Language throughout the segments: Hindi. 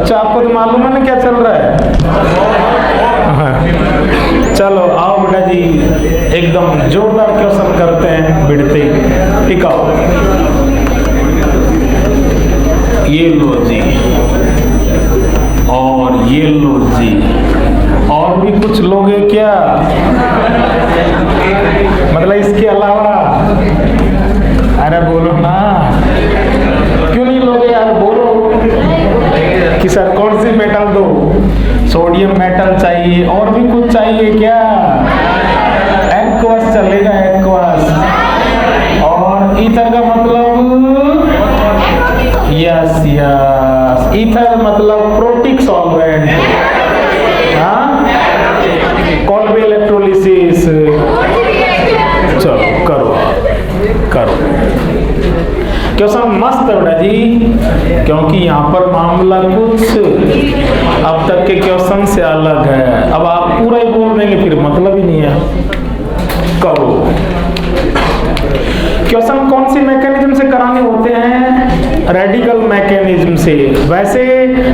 बच्चा आपको तो मालूम है ना क्या चल रहा है। हाँ। चलो आओ बेटा जी, एकदम जोरदार क्वेश्चन करते हैं बिड़ते ही। टिकाओ, ये लो जी और ये लो जी, और भी कुछ लोगे क्या? मतलब इसके अलावा? अरे बोलो ना, क्यों नहीं लोगे यार, बोलो कि सर कौन सी मेटल दो? सोडियम मेटल चाहिए, और भी कुछ चाहिए क्या? एक्वस चलेगा, एक्वस। और ईथर का मतलब? यस यस, ईथर मतलब प्रोटिक सॉल्वेंट। हाँ, कॉल्बे इलेक्ट्रोलिसिस। चलो करो करो, क्वेश्चन मस्त है बेटा जी, क्योंकि यहाँ पर मामला कुछ अब तक के क्वेश्चन से अलग है। अब आप पूरा ही बोल देंगे फिर मतलब ही नहीं है। करो, क्वेश्चन कौन सी मैकेनिज्म से कराने होते हैं? रेडिकल मैकेनिज्म से। वैसे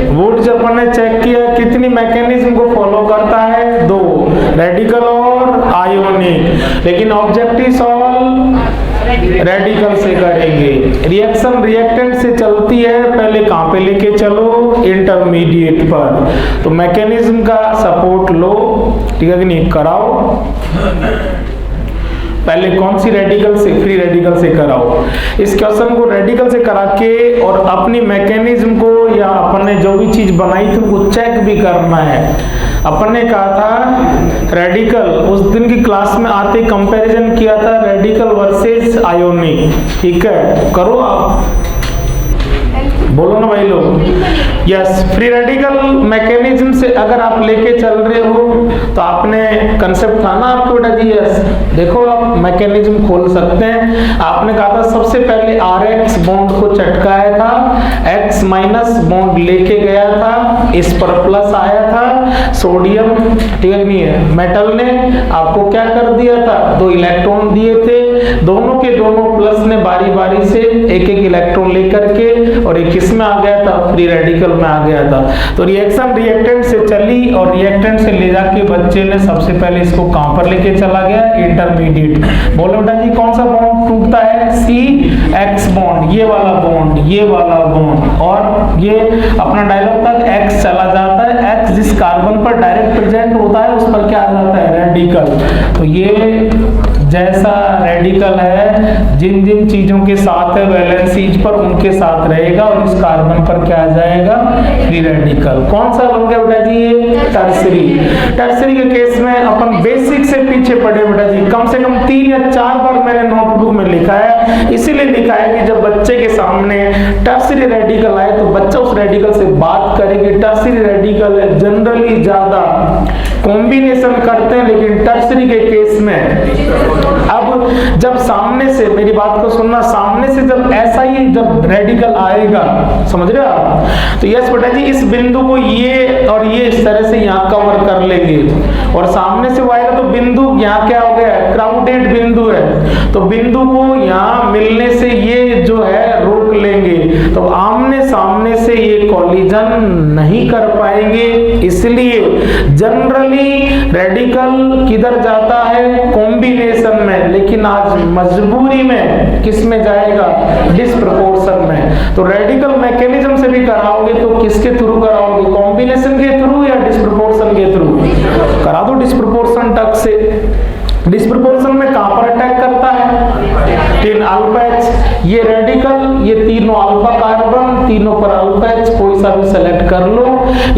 वुड जब हमने चेक किया कितनी मैकेनिज्म को फॉलो करता है? 2, रेडिकल और आयोनिक। लेकिन ऑब्जेक्टिव सॉल्व रेडिकल से करेंगे। रिएक्शन रिएक्टेंट से चलती है, पहले कहां पे लेके चलो? इंटरमीडिएट पर। तो मैकेनिज्म का सपोर्ट लो, ठीक है कि नहीं? कराओ पहले कौन सी रेडिकल से? फ्री रेडिकल से कराओ। इस क्वेश्चन को रेडिकल से करा के और अपनी मैकेनिज्म को या अपन ने जो भी चीज बनाई थी उनको चेक भी करना है। अपन ने कहा था रेडिकल, उस दिन की क्लास में आते कंपैरिजन किया था रेडिकल वर्सेस आयोनिक, ठीक है? करो आप, बोलो ना भाई लोग। यस, फ्री रेडिकल मैकेनिज्म से अगर आप लेके चल रहे हो तो आपने कंसेप्ट था ना आपको बेटा जी। यस, देखो आप मैकेनिज्म खोल सकते हैं। आपने कहा था सबसे पहले RX बॉन्ड को चटकाया था, X माइनस बॉन्ड लेके गया था, इस पर प्लस आया था सोडियम, ठीक है नहीं है? मेटल ने आपको क्या कर दिया था? 2 इलेक्ट्रॉन दिए थे, दोनों के दोनों प्लस ने बारी बारी से एक एक इलेक्ट्रॉन लेकर के, और एक किसमें आ गया था? फ्री रेडिकल में आ गया था। तो रिएक्शन रिएक्टेंट से चली और रिएक्टेंट से ले जाके बच्चे ने सबसे पहले इसको कहां पर लेके चला गया? इंटरमीडिएट। बोलो बेटा जी कौन सा बॉन्ड टूटता है? CX बॉन्ड, ये वाला बॉन्ड, ये वाला बॉन्ड, और ये अपना डायलॉग तक X चला जाता है। X जिस कार्बन पर डायरेक्ट प्रेजेंट होता है उस पर क्या आ जाता है? रेडिकल। तो ये जैसा रेडिकल है, जिन जिन चीजों के साथ है वैलेंसीज पर उनके साथ रहेगा, और इस कार्बन पर क्या आ जाएगा? Free radical. कौन सा बन गया बेटा जी? ये टर्सरी। टर्सरी के केस में अपन बेसिक से पीछे पड़े बेटा जी, कम से कम 3 या 4 बार मैंने नोटबुक में लिखा है। इसीलिए लिखा है कि जब बच्चे के सामने टर्सरी रेडिकल आए तो बच्चा उस रेडिकल से बात करेगी। टर्सरी रेडिकल जनरली ज्यादा कॉम्बिनेशन करते हैं, लेकिन टर्सरी के केस में अब जब सामने से, मेरी बात को सुनना, सामने से जब ऐसा ही जब रेडिकल आएगा, समझ रहे हो आप? तो यस बेटा जी, इस बिंदु को ये और ये इस तरह से यहाँ कवर कर लेंगे, और सामने से वो आएगा तो बिंदु यहाँ क्या हो गया? क्राउडेड बिंदु है, तो बिंदु को यहाँ मिलने से ये जो है रोक लेंगे, तो आमने सामने से ये कॉलिजन नहीं कर पाएंगे। इसलिए जनरली रेडिकल किधर जाता है? कॉम्बिनेशन में, लेकिन आज मजबूरी में किस में जाएगा? डिस्प्रपोर्शन में। तो रेडिकल मैकेनिज्म से भी कराओगे तो किसके थ्रू कराओगे? कॉम्बिनेशन के थ्रू या डिस्प्रपोर्शन के थ्रू? करा दो डिस्प्रपोर्शन टक से। डिस्प्रपोर्शन में कहां पर अटैक करता है? 3 अल्फा H, ये रेडिकल, ये तीनों अल्फा कार्बन, तीनों पर अल्फा H, कोई सा भी सेलेक्ट कर लो।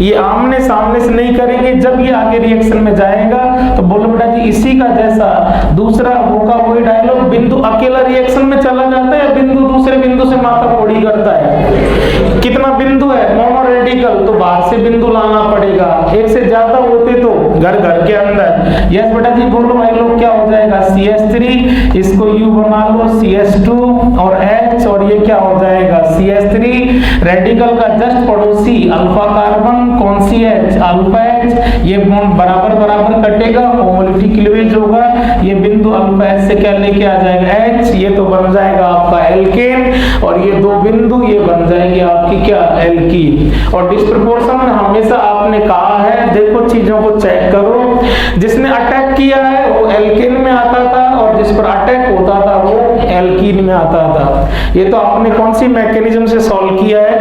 ये आमने सामने से नहीं करेंगे, जब ये आगे रिएक्शन में जाएगा तो बोलो बेटा जी इसी का जैसा दूसरा होगा वही डायलॉग, बिंदु अकेला रिएक्शन में चला जाता है या बिंदु दूसरे बिंदु से माथा फोड़ी करता है? कितना बिंदु है? मोनो रेडिकल, तो बाहर से बिंदु लाना पड़ेगा। एक से ज्यादा होते तो घर घर के अंदर। यस बेटा जी बोलो भाई लोग, क्या हो जाएगा CH3, इसको U बना लो CH2 और H, और ये क्या हो जाएगा CH3। रेडिकल का जस्ट पड़ोसी अल्फा कार्बन कौन सी H, अल्फा H, ये बॉन्ड बराबर बराबर कटेगा, होमोलिटी क्लीवेज होगा, ये बिंदु अल्फा H से क्या लेके आ जाएगा H, ये तो बन जाएगा आपका एल्केन, और ये दो बिंदु ये बन जाएगी आपकी क्या एल्कीन। और डिस्प्रपोर्शन में हमेशा आपने कहा है, देखो चीजों को चेक करो, जिसने अटैक किया है वो एल्केन में आता था, और जिस पर अटैक होता था वो एल्कीन में आता था। ये तो आपने कौन सी मैकेनिज्म से सॉल्व किया है,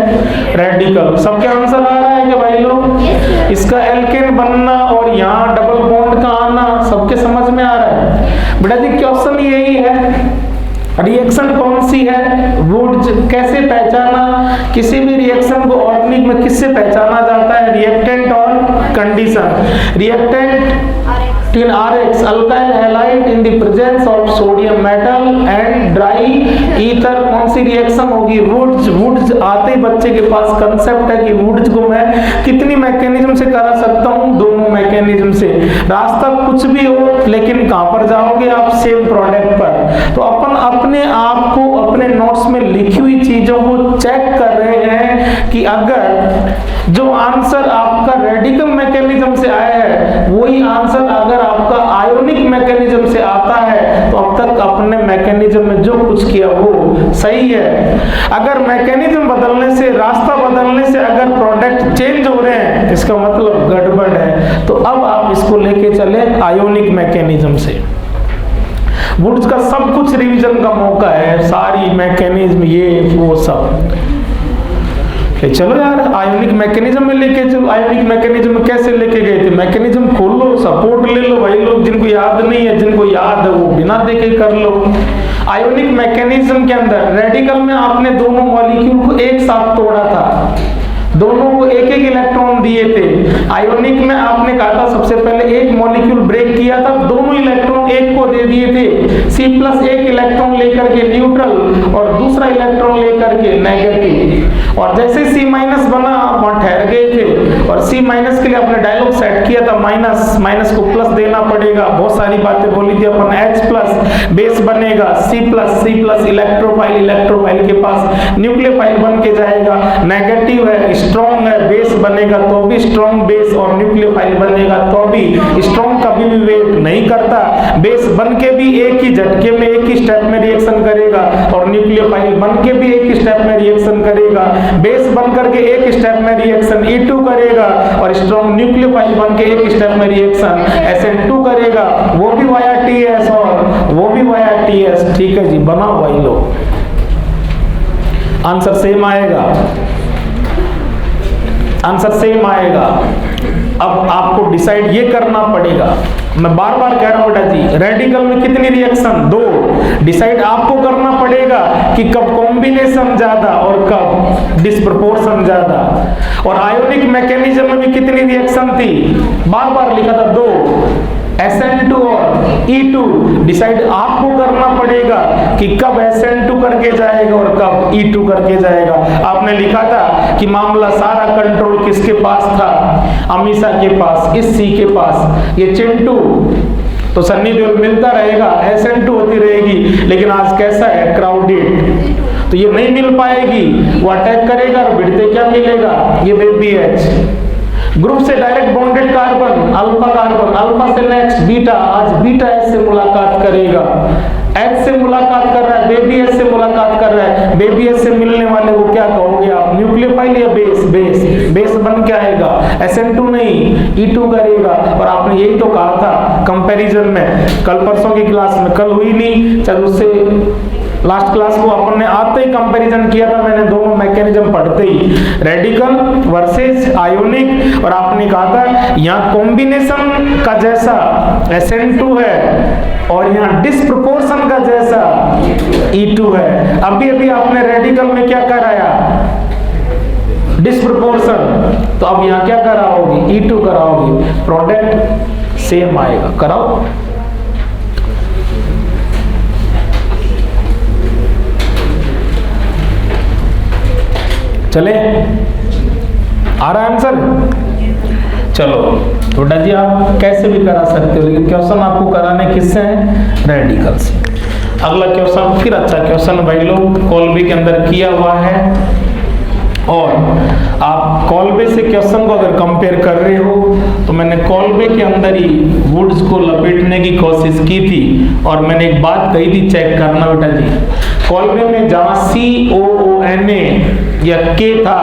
रेडिकल। सबके आंसर आ रहा है क्या भाई लोग? इसका एल्केन बनना और यहाँ डबल बॉन्ड का आना सबके समझ में आ रहा है बेटा जी। क्वेश्चन यही है, रिएक्शन कौन सी है, वुड्स कैसे पहचाना, किसी भी रिएक्शन को ऑर्गेनिक में किससे पहचाना जाता है, रिएक्टेंट और condition. Reactant in Rx alkyl halide in the presence of sodium metal and dry ether, कौन सी रिएक्शन होगी, वुड्स। वुड्स आते ही बच्चे के पास कंसेप्ट है कि वुड्स को मैं कितनी मैकेनिज्म से करा सकता हूँ, दोनों मैकेनिज्म से। रास्ता कुछ भी हो लेकिन कहां पर जाओगे आप, सेम प्रोडक्ट पर। तो अपन अपने आप को अपने नोट्स में लिखी हुई चीजों को चेक कर रहे हैं कि अगर जो आंसर आपका रेडिकल मैकेनिज्म से आया है वही आंसर अगर आपका आयोनिक मैकेनिज्म से आता है तो अब तक अपने मैकेनिज्म में जो कुछ किया वो सही है। अगर मैकेनिज्म बदलने से, रास्ता बदलने से अगर प्रोडक्ट चेंज हो रहे हैं इसका मतलब गड़बड़ है। तो अब आप इसको लेके चले आयोनिक मैकेनिज्म से। वुड्स का सब कुछ रिवीजन का मौका है, सारी मैकेनिज्म ये वो सब। चलो यार आयोनिक मैकेनिज्म में लेके चलो। आयोनिक मैकेनिज्म में कैसे लेके गए थे, मैकेनिज्म खोल लो, सपोर्ट ले लो भाई लोग, जिनको याद नहीं है, जिनको याद है वो बिना देखे कर लो। आयोनिक मैकेनिज्म के अंदर रेडिकल में आपने दोनों मॉलिक्यूल को एक साथ तोड़ा था, दोनों को एक एक इलेक्ट्रॉन दिए थे। आयोनिक में आपने कहा था सबसे पहले एक मॉलिक्यूल ब्रेक किया था, दोनों इलेक्ट्रॉन एक को दे दिए थे, C+ एक इलेक्ट्रॉन लेकर के न्यूट्रल और दूसरा इलेक्ट्रॉन लेकर के नेगेटिव। और जैसे C- बना आप वहां ठहर गए थे, और C- के लिए आपने डायलॉग सेट किया था, माइनस को प्लस देना पड़ेगा, बहुत सारी बातें बोली थी अपन। H+ बेस बनेगा, C+ इलेक्ट्रोफाइल के पास न्यूक्लियोफाइल बन के जाएगा, नेगेटिव है स्ट्रॉन्ग है, बेस बनेगा तो भी स्ट्रॉन्ग बेस, और न्यूक्लियोफाइल बनेगा तो भी स्ट्रॉन्ग कभी भी वेट नहीं करता, बेस बन के भी एक ही झटके में एक ही स्टेप में रिएक्शन करेगा, और न्यूक्लियोफाइल बन के भी एक ही स्टेप में रिएक्शन करेगा, बेस बन करके एक स्टेप में रिएक्शन E2 करेगा, और स्ट्रॉन्ग न्यूक्लियोफाइल बन के एक स्टेप में रिएक्शन SN2 करेगा, वो भी वाया TS और वो भी वाया TS। ठीक है जी, बनाओ भाई लोग, आंसर सेम आएगा, आंसर सेम आएगा। अब आपको डिसाइड ये करना पड़ेगा, मैं बार बार कह रहा हूं बेटा जी, रेडिकल में कितनी रिएक्शन, 2। डिसाइड आपको करना पड़ेगा कि कब कॉम्बिनेशन ज्यादा और कब डिस्प्रपोर्शन ज्यादा। और आयोनिक मैकेनिज्म में भी कितनी रिएक्शन थी, बार बार लिखा था 2, SN2 और E2। डिसाइड आपको करना पड़ेगा कि कब SN2 करके जाएगा और कब E2 करके जाएगा। आपने लिखा था कि मामला सारा कंट्रोल किसके पास था, अमीषा के पास, इस C के पास, ये चिंटू तो सन्नी देओल मिलता रहेगा, SN2 होती रहेगी, लेकिन आज कैसा है क्राउडेड, तो ये नहीं मिल पाएगी, वो अटैक करेगा और भिड़ते क्या मिलेगा, ये बेबी H। ग्रुप से डायरेक्ट बॉन्डेड कार्बन अल्फा से नेक्स्ट बीटा, आज बीटा H से मुलाकात करेगा, H से मुलाकात कर रहा है, बेबी H से मुलाकात कर रहा है, बेबी H से मिलने वाले को क्या कहोगे आप, न्यूक्लियोफाइल या बेस बन के आएगा, SN2 नहीं E2 करेगा। और आपने यही तो कहा था कंपैरिजन में, कल परसों की क्लास में, कल हुई नहीं, चल उससे लास्ट क्लास को अपन ने आते ही कंपैरिजन किया था, मैंने दोनों मैकेनिज्म पढ़ते ही, रेडिकल वर्सेस आयोनिक, और आपने कहा था यहाँ कॉम्बिनेशन का जैसा SN2 है और यहाँ डिस्प्रपोर्शन का जैसा E2 है। अभी आपने रेडिकल में क्या कराया, डिस्प्रपोर्शन, तो अब यहाँ क्या कराओगे, E2 कराओगे, प्रोडक्ट सेम आएगा, कराओ। चले, आ रहा है आंसर, चलो बेटा जी आप कैसे भी करा सकते हो, लेकिन क्वेश्चन आपको कराने किससे है, रेडिकल से। अगला क्वेश्चन फिर अच्छा क्वेश्चन भाई लोग कॉलबे के अंदर किया हुआ है, और आप कॉलबे से क्वेश्चन को अगर कंपेयर कर रहे हो तो मैंने कॉलबे के अंदर ही वुड्स को लपेटने की कोशिश की थी, और मैंने एक बात कही थी चेक करना बेटा जी, कॉलबे में जहाँ COONA या K था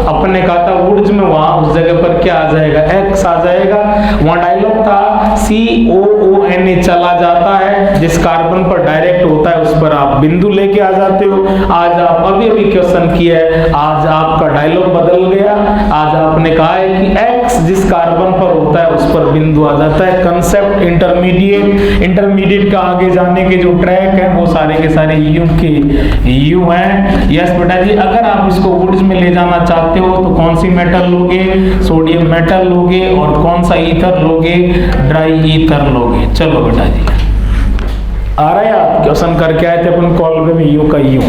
अपने कहा था वुड्स में, वहां उस जगह पर क्या आ जाएगा, X आ जाएगा। वहां डायलॉग था COONA चला जाता है, जिस कार्बन पर डायरेक्ट होता है उस पर आप बिंदु लेके आ जाते हो। आज आप अभी अभी क्वेश्चन किया है, आज आपका डायलॉग बदल गया, आज आपने कहा है कि X जिस कार्बन पर होता है उस पर बिंदु आ जाता है। कंसेप्ट इंटरमीडिएट का आगे जाने के जो ट्रैक है वो सारे के सारे U के U हैं। यस बेटा जी, अगर आप इसको वुड्स में ले जाना चाहते हो तो कौन सी मेटल लोगे, सोडियम मेटल लोगे, और कौन सा ईथर लोगे, ड्राई ईथर लोगे। चलो बेटा जी आ रहा है, आप क्वेश्चन करके आए थे अपन कॉलबे में U का U,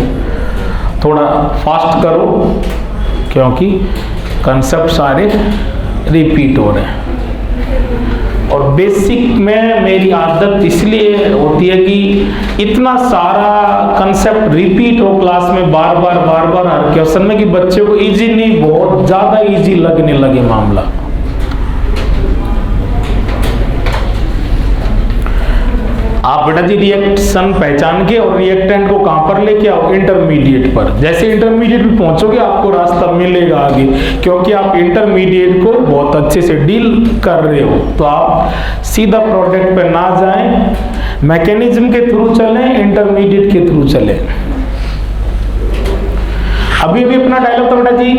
थोड़ा फास्ट करो क्योंकि कंसेप्ट सारे रिपीट हो रहे हैं। और बेसिक में मेरी आदत इसलिए होती है कि इतना सारा कंसेप्ट रिपीट हो क्लास में बार बार हर क्वेश्चन में, कि बच्चे को इजी नहीं बहुत ज्यादा इजी लगने लगे मामला। आप बेटा जी रिएक्शन पहचान के और रिएक्टेंट को कहां पर लेके आओ, इंटरमीडिएट पर। जैसे इंटरमीडिएट पे पहुंचोगे आपको रास्ता मिलेगा आगे, क्योंकि आप इंटरमीडिएट को बहुत अच्छे से डील कर रहे हो। तो आप सीधा प्रोडक्ट पे ना जाएं, मैकेनिज्म के थ्रू चलें, इंटरमीडिएट के थ्रू चलें। अभी अपना डायलॉग था बेटा जी,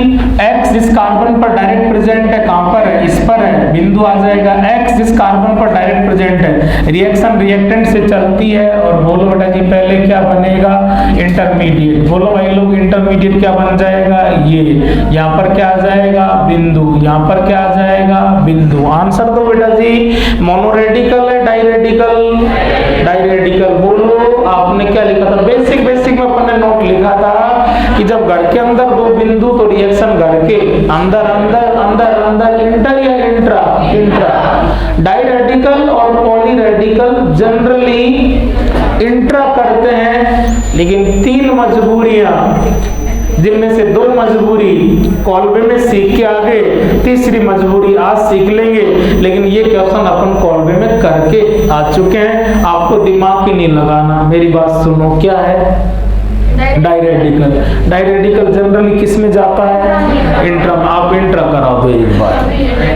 X जिस कार्बन पर डायरेक्ट प्रेजेंट है, कहां पर है, इस पर है, बिंदु आ जाएगा। X जिस कार्बन पर डायरेक्ट प्रेजेंट है, रिएक्शन रिएक्टेंट से चलती है, और बोलो बेटा जी पहले क्या बनेगा, इंटरमीडिएट। बोलो भाई लोग इंटरमीडिएट क्या बन जाएगा, ये यहाँ पर क्या आ जाएगा, बिंदु, यहाँ पर क्या आ जाएगा, बिंदु। आंसर दो बेटा जी, मोनोरेडिकल है डायरेडिकल, डायरेडिकल। बोलो आपने क्या लिखा था, बेसिक में अपन ने नोट लिखा था कि जब घर के अंदर दो बिंदु तो रिएक्शन घर के अंदर अंदर इंटर या इंट्रा। डायरेडिकल और पॉलीरेडिकल जनरली इंट्रा करते हैं, लेकिन 3 मजबूरियां, जिनमें से 2 मजबूरी कॉलबे में सीख के आ गए, तीसरी मजबूरी आज सीख लेंगे, लेकिन ये क्वेश्चन अपन कॉलबे में करके आ चुके हैं। आपको दिमाग ही नहीं लगाना, मेरी बात सुनो, क्या है, डायरेडिकल जनरली किस में जाता है, इंट्रा में। आप इंट्रा करा दो एक बार,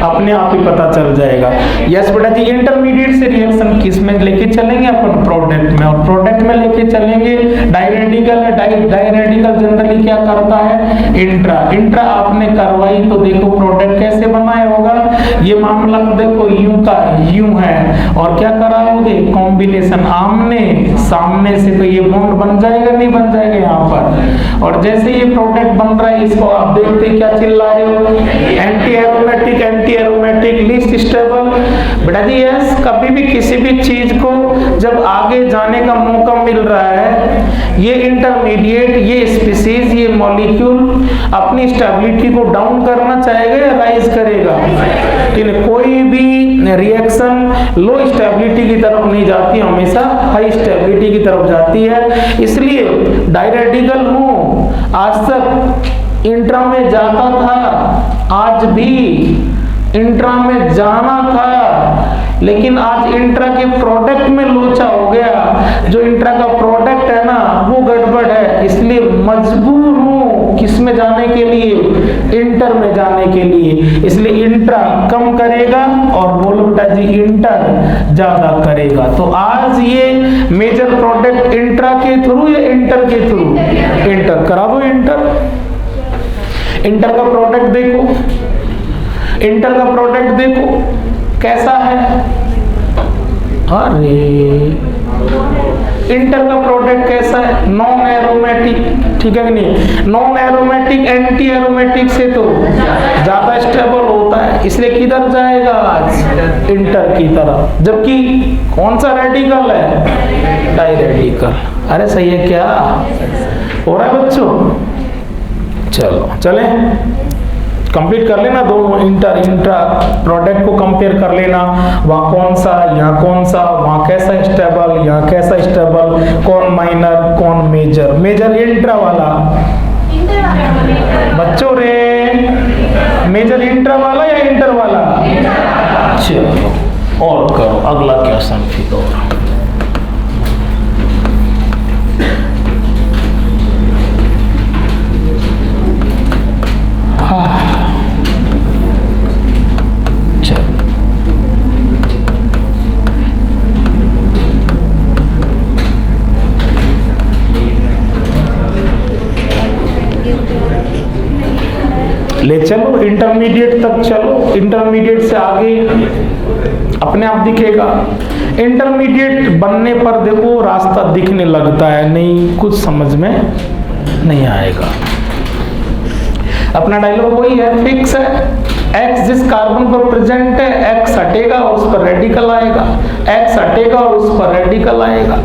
अपने आप ही पता चल जाएगा। यस बेटा जी, इंटरमीडिएट से रिएक्शन किस में लेके चलेंगे अपन, प्रोडक्ट में, और प्रोडक्ट में लेके चलेंगे डायरेडिकल। डायरेडिकल जनरली क्या करता है, इंट्रा आपने करवाई तो देखो प्रोडक्ट कैसे बनाया होगा, ये मामला देखो यू का यू है, और क्या कराओगे, कॉम्बिनेशन आमने सामने से, तो ये बॉन्ड बन जाएगा नहीं बन जाएगा यहाँ पर। और जैसे ये प्रोडक्ट बन रहा है, इसको आप देखते क्या चिल्ला रहे हो, एंटी एरोमेटिक लीस्ट स्टेबल। बेटा जी यस, कभी भी किसी भी चीज को जब आगे जाने का मौका मिल रहा है, ये इंटरमीडिएट, ये स्पीसीज, ये मॉलिक्यूल अपनी स्टेबिलिटी को डाउन करना चाहेगा या राइज करेगा। कोई भी रिएक्शन लो स्टेबिलिटी की तरफ नहीं जाती, हमेशा हाई स्टेबिलिटी की तरफ जाती है। इसलिए डायरेडिकल हूं, आज तक इंट्रा में जाता था, आज भी इंट्रा में जाना था, लेकिन आज इंट्रा के प्रोडक्ट में लोचा हो गया। जो इंट्रा का प्रोडक्ट है ना वो गड़बड़ है, इसलिए मजबूर हूं किस में जाने के लिए, इंटर में जाने के लिए। इसलिए इंट्रा कम करेगा और बोलो बेटा जी इंटर ज्यादा करेगा। तो आज ये मेजर प्रोडक्ट इंट्रा के थ्रू या इंटर के थ्रू, इंटर करा दो। इंटर का प्रोडक्ट देखो, इंटर का प्रोडक्ट देखो कैसा है, अरे इंटर का प्रोडक्ट कैसा है, नॉन एरोमेटिक, ठीक है कि नहीं। नॉन एरोमेटिक एंटी एरोमेटिक से तो ज्यादा स्टेबल होता है, इसलिए किधर जाएगा आज, इंटर की तरफ। जबकि कौन सा रेडिकल है, डायरेडिकल। अरे सही है क्या, हो रहा है बच्चों। चलो चले कंप्लीट कर लेना दोनों, इंट्रा प्रोडक्ट को कंपेयर कर लेना, वहाँ कौन सा यहाँ कौन सा, वहाँ कैसा स्टेबल यहाँ कैसा स्टेबल, कौन माइनर कौन मेजर। मेजर इंट्रा वाला बच्चों रे, मेजर इंट्रा वाला या इंटर वाला। चलो और करो अगला क्वेश्चन फिर और। ले चलो इंटरमीडिएट तक चलो, इंटरमीडिएट से आगे अपने आप दिखेगा। इंटरमीडिएट बनने पर देखो रास्ता दिखने लगता है, नहीं कुछ समझ में नहीं आएगा। अपना डायलॉग वही है, फिक्स है। एक्स जिस कार्बन पर प्रेजेंट है, एक्स हटेगा उस पर रेडिकल आएगा, एक्स हटेगा उस पर रेडिकल आएगा।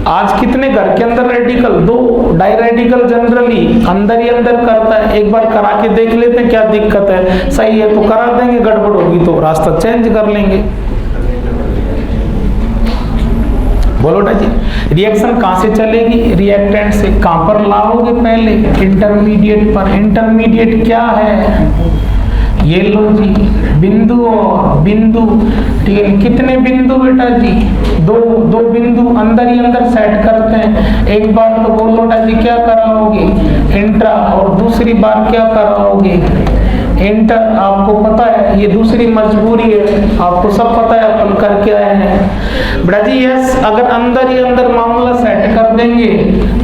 आज कितने घर के अंदर रेडिकल, 2 डाई रेडिकल जनरली अंदर ही अंदर करता है। एक बार करा के देख लेते हैं क्या दिक्कत है, सही है तो करा देंगे, गड़बड़ होगी तो रास्ता चेंज कर लेंगे। बोलो ना जी, रिएक्शन कहाँ से चलेगी, रिएक्टेंट से। कहाँ पर लाओगे पहले, इंटरमीडिएट पर। इंटरमीडिएट क्या है, ये लो जी बिंदु और बिंदु, ठीक है। कितने बिंदु बेटा जी, दो बिंदु अंदर ही अंदर सेट करते हैं। एक बार तो बोलो बेटा जी क्या कराओगे, इंट्रा, और दूसरी बार क्या कराओगे, इंटर। आपको पता है ये दूसरी मजबूरी है, आपको सब पता है, अपन करके आए हैं बेटा जी। यस, अगर अंदर ही अंदर मामला सेट कर देंगे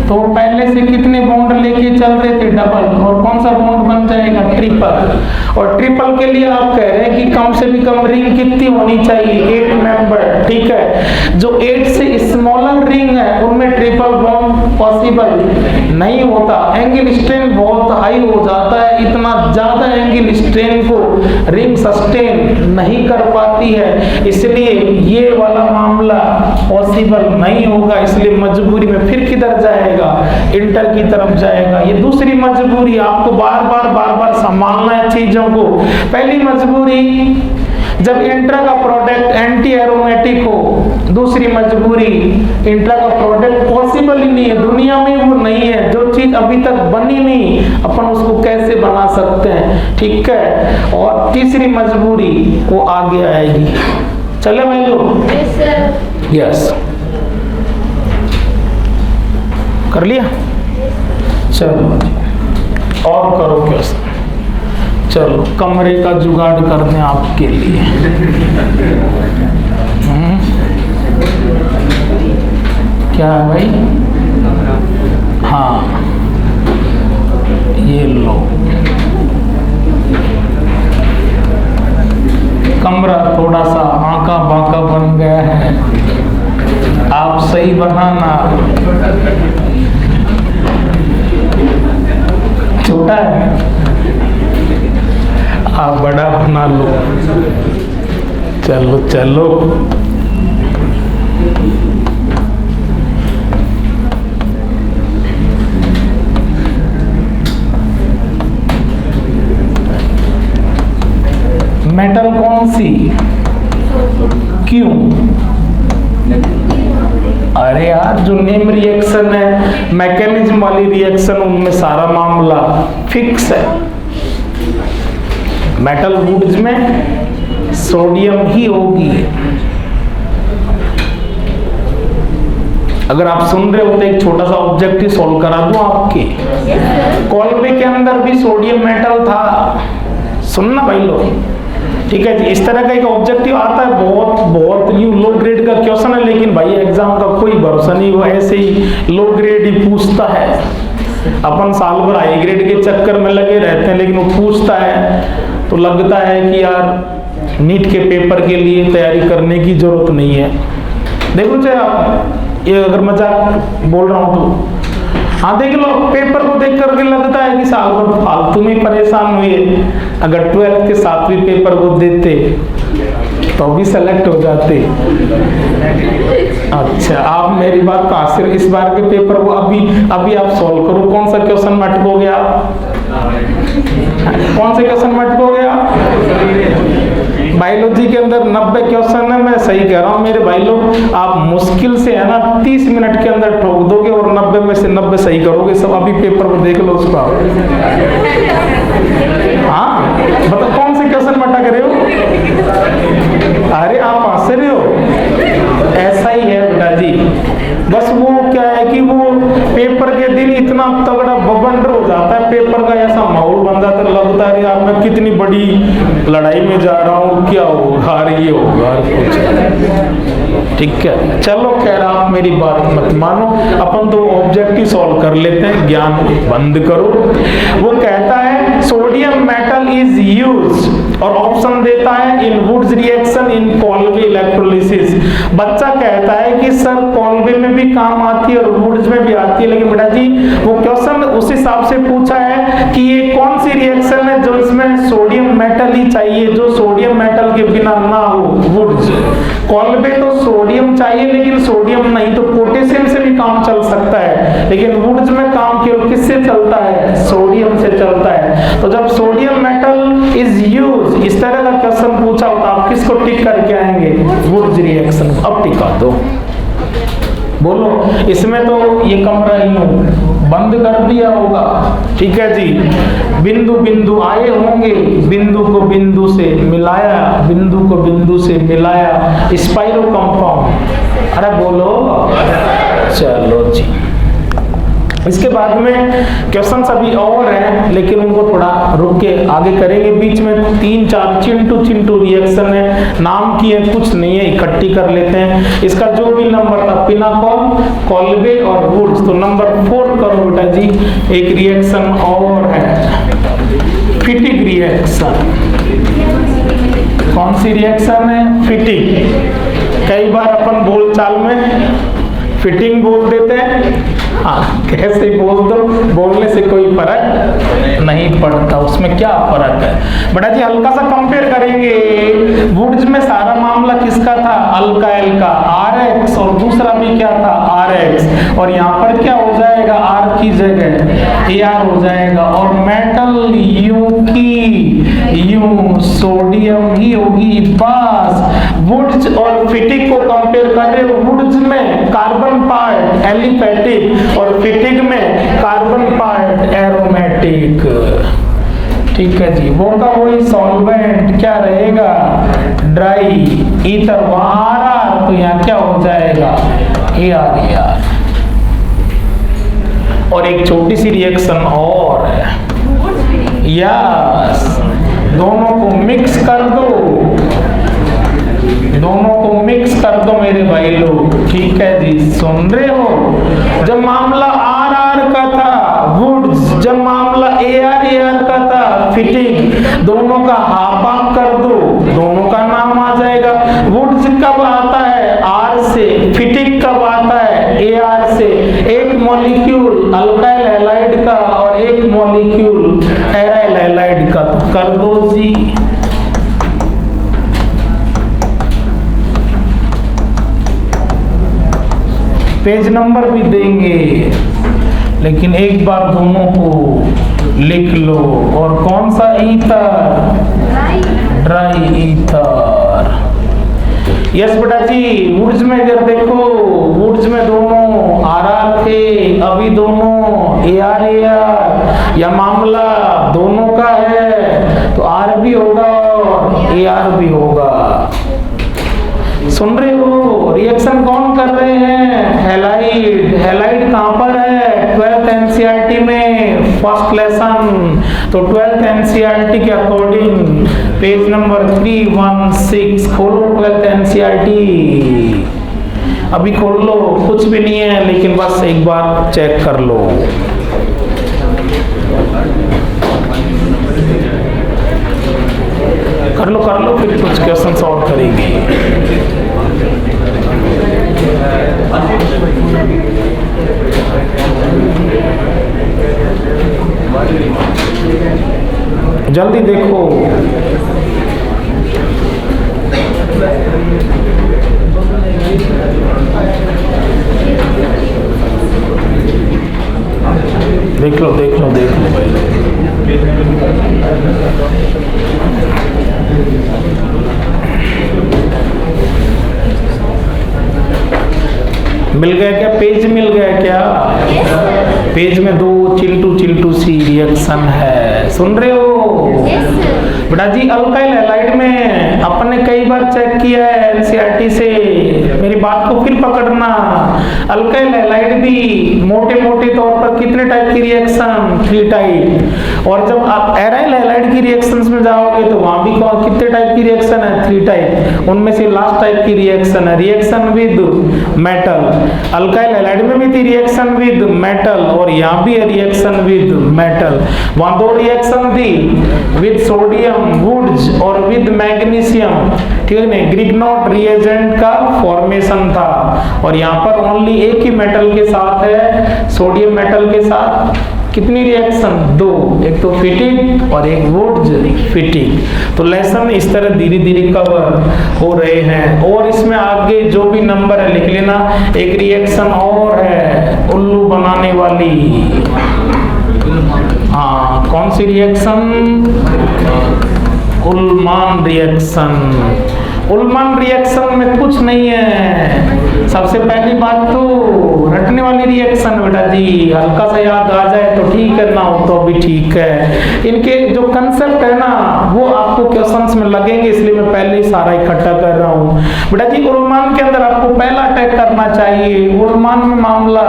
तो पहले से कितने बॉन्ड लेके चल रहे थे, डबल, और कौन सा बॉन्ड बन जाएगा, ट्रिपल। और ट्रिपल के लिए आप कह रहे हैं कि कम से भी कम रिंग कितनी होनी चाहिए, 8 मेंबर, ठीक है। जो 8 से स्मॉलर रिंग है उनमें ट्रिपल बॉन्ड पॉसिबल नहीं होता, एंगल स्ट्रेन बहुत हाई हो जाता है, इतना ज्यादा एंगल स्ट्रेन को रिंग सस्टेन नहीं कर पाती है, इसलिए ये वाला मामला पॉसिबल नहीं होगा। इसलिए मजबूरी में फिर किधर जाएगा, इंटर की तरफ जाएगा। ये दूसरी मजबूरी, आपको बार बार संभालना है चीजों को। पहली मजबूरी, जब इंट्रा का प्रोडक्ट एंटी एरोमेटिक हो। दूसरी मजबूरी, इंट्रा का प्रोडक्ट पॉसिबल ही नहीं है, दुनिया में वो नहीं है, जो चीज अभी तक बनी नहीं अपन उसको कैसे बना सकते हैं, ठीक है। और तीसरी मजबूरी वो आगे आएगी। चले भाई लोग, यस कर लिया, चलो और करो क्वेश्चन। चलो कमरे का जुगाड़ कर दें आपके लिए। क्या है भाई, हाँ ये लो, कमरा थोड़ा सा आंका बांका बन गया है, आप सही बनाना। छोटा है, आप बड़ा बना लो। चलो चलो, मेटल कौन सी, क्यों? अरे यार जो नेम रिएक्शन है, मैकेनिज्म वाली रिएक्शन, उनमें सारा मामला फिक्स है। मेटल वुड्स में सोडियम ही होगी। अगर आप सुन रहे हो तो एक छोटा सा ऑब्जेक्टिव सॉल्व करा दूं आपके। कॉलवे के अंदर भी सोडियम मेटल था, सुनना भाई लोग, ठीक है जी। इस तरह का एक ऑब्जेक्टिव आता है, बहुत न्यू लो ग्रेड का क्वेश्चन है, लेकिन भाई एग्जाम का कोई भरोसा नहीं, वो ऐसे ही लो ग्रेड ही पूछता है। अपन साल भर हाई ग्रेड के चक्कर में लगे रहते हैं, लेकिन वो पूछता है तो लगता है कि यार नीट के पेपर के लिए तैयारी करने की जरूरत नहीं है। देखो चाहे आप ये अगर मजाक बोल रहा हूँ तो हाँ देख लो, पेपर को देख करके लगता है कि साल भर फालतू में परेशान हुए। अगर 12th के 7वें पेपर को देते तो भी सेलेक्ट हो जाते। अच्छा, आप मेरी बात का सिर्फ इस बार के पेपर को अभी आप सॉल्व करो। कौन सा क्वेश्चन में अटकोगे आप? कौन से क्वेश्चन में अटकोगे आप? बायोलॉजी के अंदर 90 क्वेश्चन है, मैं सही कह रहा हूँ मेरे भाई लोग। आप मुश्किल से है ना 30 मिनट के अंदर ठोक दोगे और 90 में से 90 सही करोगे सब। अभी पेपर में देख लो उसका। हाँ बताओ कौन से क्वेश्चन में अटक रहे हो? अरे आप हंस रहे हो? ऐसा ही है बेटा जी। बस वो क्या है कि वो पेपर के दिन इतना तगड़ा बवंडर हो जाता है, पेपर का ऐसा माहौल बन जाता है, लगता है यार मैं कितनी बड़ी लड़ाई में जा रहा हूँ, क्या होगा, हार ये होगा कुछ। ठीक है चलो खैर आप मेरी बात मत मानो, अपन तो ऑब्जेक्टिव सॉल्व कर लेते हैं, ज्ञान बंद करो। वो कहता है सोडियम मेटल इज यूज्ड और ऑप्शन देता है इन वुड्स रिएक्शन इन कॉल्वे इलेक्ट्रोलिसिस। बच्चा कहता है कि सर कॉल्वे में भी काम आती है और वुड्स में भी आती है, लेकिन बेटा जी वो क्वेश्चन उस हिसाब से पूछा है कि ये कौन सी रिएक्शन है जो इसमें सोडियम मेटल ही चाहिए, जो सोडियम मेटल के बिना ना हो। वुड्स कॉल्वे तो सोडियम चाहिए लेकिन सोडियम नहीं, तो पोटेशियम से भी काम चल सकता है, लेकिन वुड्स में काम केवल किससे चलता है? सोडियम से चलता है। तो जब सोडियम मेटल इज यूज इस तरह का क्वेश्चन पूछा होता आप किसको टिक करके आएंगे? Wurtz reaction. अब टिका दो, बोलो इसमें तो ये कमरा ही बंद कर दिया होगा। ठीक है जी, बिंदु बिंदु आए होंगे, बिंदु को बिंदु से मिलाया, बिंदु को बिंदु से मिलाया, स्पाइरो कंपाउंड। अरे बोलो, चलो जी। इसके बाद में क्वेश्चन सभी और हैं लेकिन उनको थोड़ा रुक के आगे करेंगे। बीच में 3-4 चिंटू रिएक्शन है, नाम की है कुछ नहीं है, इकट्ठी कर लेते हैं। इसका जो भी नंबर था पिनाकोल, कॉल्वे और वुड्स, तो नंबर 4 करो बेटा जी। एक रिएक्शन और है फिटिक रिएक्शन। कौन सी रिएक्शन है? फिटिक। कई बार अपन बोलचाल में फिटिंग बोल देते हैं, हाँ कैसे बोल दो, बोलने से कोई फर्क नहीं पड़ता। उसमें क्या फर्क है बेटा जी? हल्का सा कंपेयर करेंगे। वुड्स में सारा मामला किसका था? अल्काइल का, RX, और दूसरा भी क्या था? RX। और यहाँ पर क्या हो जाएगा? R की जगह AR हो जाएगा। और मेटल यू की यू, सोडियम ही होगी बस। वुड्स और फिटिक को कंपेयर कर रहे हो। वुड्स में कार्बन पार्ट एलिफेटिक और फिटिक में कार्बन पार्ट एरोमेटिक। ठीक है जी, वो का वही सॉल्वेंट क्या रहेगा? Dry ether. वहां तो यहाँ क्या हो जाएगा? AR। और एक छोटी सी रिएक्शन और है, यस, दोनों को मिक्स कर दो, दोनों को मिक्स कर दो मेरे भाई लोग। ठीक है जी, सुन रहे हो? जब मामला RR का था वुड्स, जब मामला AR का था फिटिक, दोनों का हाफ हाफ कर दो, दोनों का नाम आ जाएगा। वुड्स कब आता है? R से। फिटिक कब आता है? AR से। एक मॉलिक्यूल अल्काइल हैलाइड का और एक मॉलिक्यूल एराइल हैलाइड का, तो कर दो जी। पेज नंबर भी देंगे लेकिन एक बार दोनों को लिख लो। और कौन सा ईथर? Dry ether. यस बेटा जी। वुड्स में अगर देखो, वुड्स में दोनों RR थे, अभी दोनों AR या मामला दोनों का है तो R भी होगा और AR भी होगा। सुन रहे हो? रिएक्शन कौन कर रहे हैं? हैलाइड। हैलाइड कहां पर है? 12th NCERT में फर्स्ट लेसन। तो 12th NCERT के अकॉर्डिंग पेज नंबर 316 खोलो 12th NCERT। अभी खोल लो, कुछ भी नहीं है लेकिन बस एक बार चेक कर लो। कर लो फिर कुछ क्वेश्चन सॉल्व करेंगे। जल्दी देखो। देख लो भाई। मिल गया क्या? पेज मिल गया क्या? पेज में 2 चिल्टू सी रिएक्शन है, सुन रहे हो बेटा जी? अल्काइल हैलाइड में अपन ने कई बार चेक किया है एनसीईआरटी से, मेरी बात को फिर पकड़ना। अल्काइल हैलाइड भी मोटे मोटे तौर पर कितने टाइप की रिएक्शन? 3 टाइप। और जब आप एराइल हैलाइड की रिएक्शंस में जाओगे तो वहां भी कितने टाइप की रिएक्शन है? 3 टाइप। उनमें से लास्ट टाइप की रिएक्शन है reaction with metal. Alkyl halide में भी थी रिएक्शन विद मेटल और यहाँ भी है रिएक्शन विद मेटल। वहां 2 रिएक्शन थी, विद सोडियम वुड्स और विद मैग्नीशियम, ठीक है ना? ग्रिग्नॉट रिएजेंट का फॉर्मेशन था। और यहाँ पर ओनली एक ही मेटल के साथ है, सोडियम मेटल के साथ। कितनी रिएक्शन? 2, एक तो फिटिंग और एक वुड्स फिटिंग। तो लेसन इस तरह धीरे धीरे कवर हो रहे हैं। और इसमें आगे जो भी नंबर है लिख लेना। एक रिएक्शन और है उल्लू बनाने वाली, हाँ कौन सी रिएक्शन? उल्मान रिएक्शन। उल्मान रिएक्शन में कुछ नहीं है, सबसे पहली बात तो रटने वाली रिएक्शन बेटा जी, हल्का सा याद आ जाए तो ठीक है, ना हो तो भी ठीक है। इनके जो कंसेप्ट है ना वो आपको क्वेश्चंस में लगेंगे, इसलिए मैं पहले ही सारा इकट्ठा कर रहा हूँ बेटा जी। उल्मान के अंदर आपको पहला अटैक करना चाहिए। उल्मान में मामला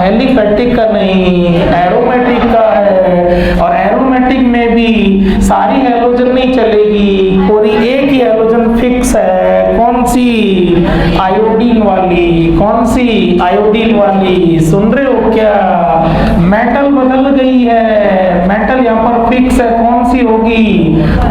एलिफैटिक का नहीं, एरोमेटिक का है। और एरोमेटिक में भी सारी हैलोजन नहीं चलेगी, कोई एक ही हैलोजन फिक्स है। कौन सी? आयोडीन वाली। कौन सी? आयोडीन वाली। सुन रहे हो क्या? मेटल बदल गई है, मेटल यहाँ पर फिक्स है। कौन सी होगी?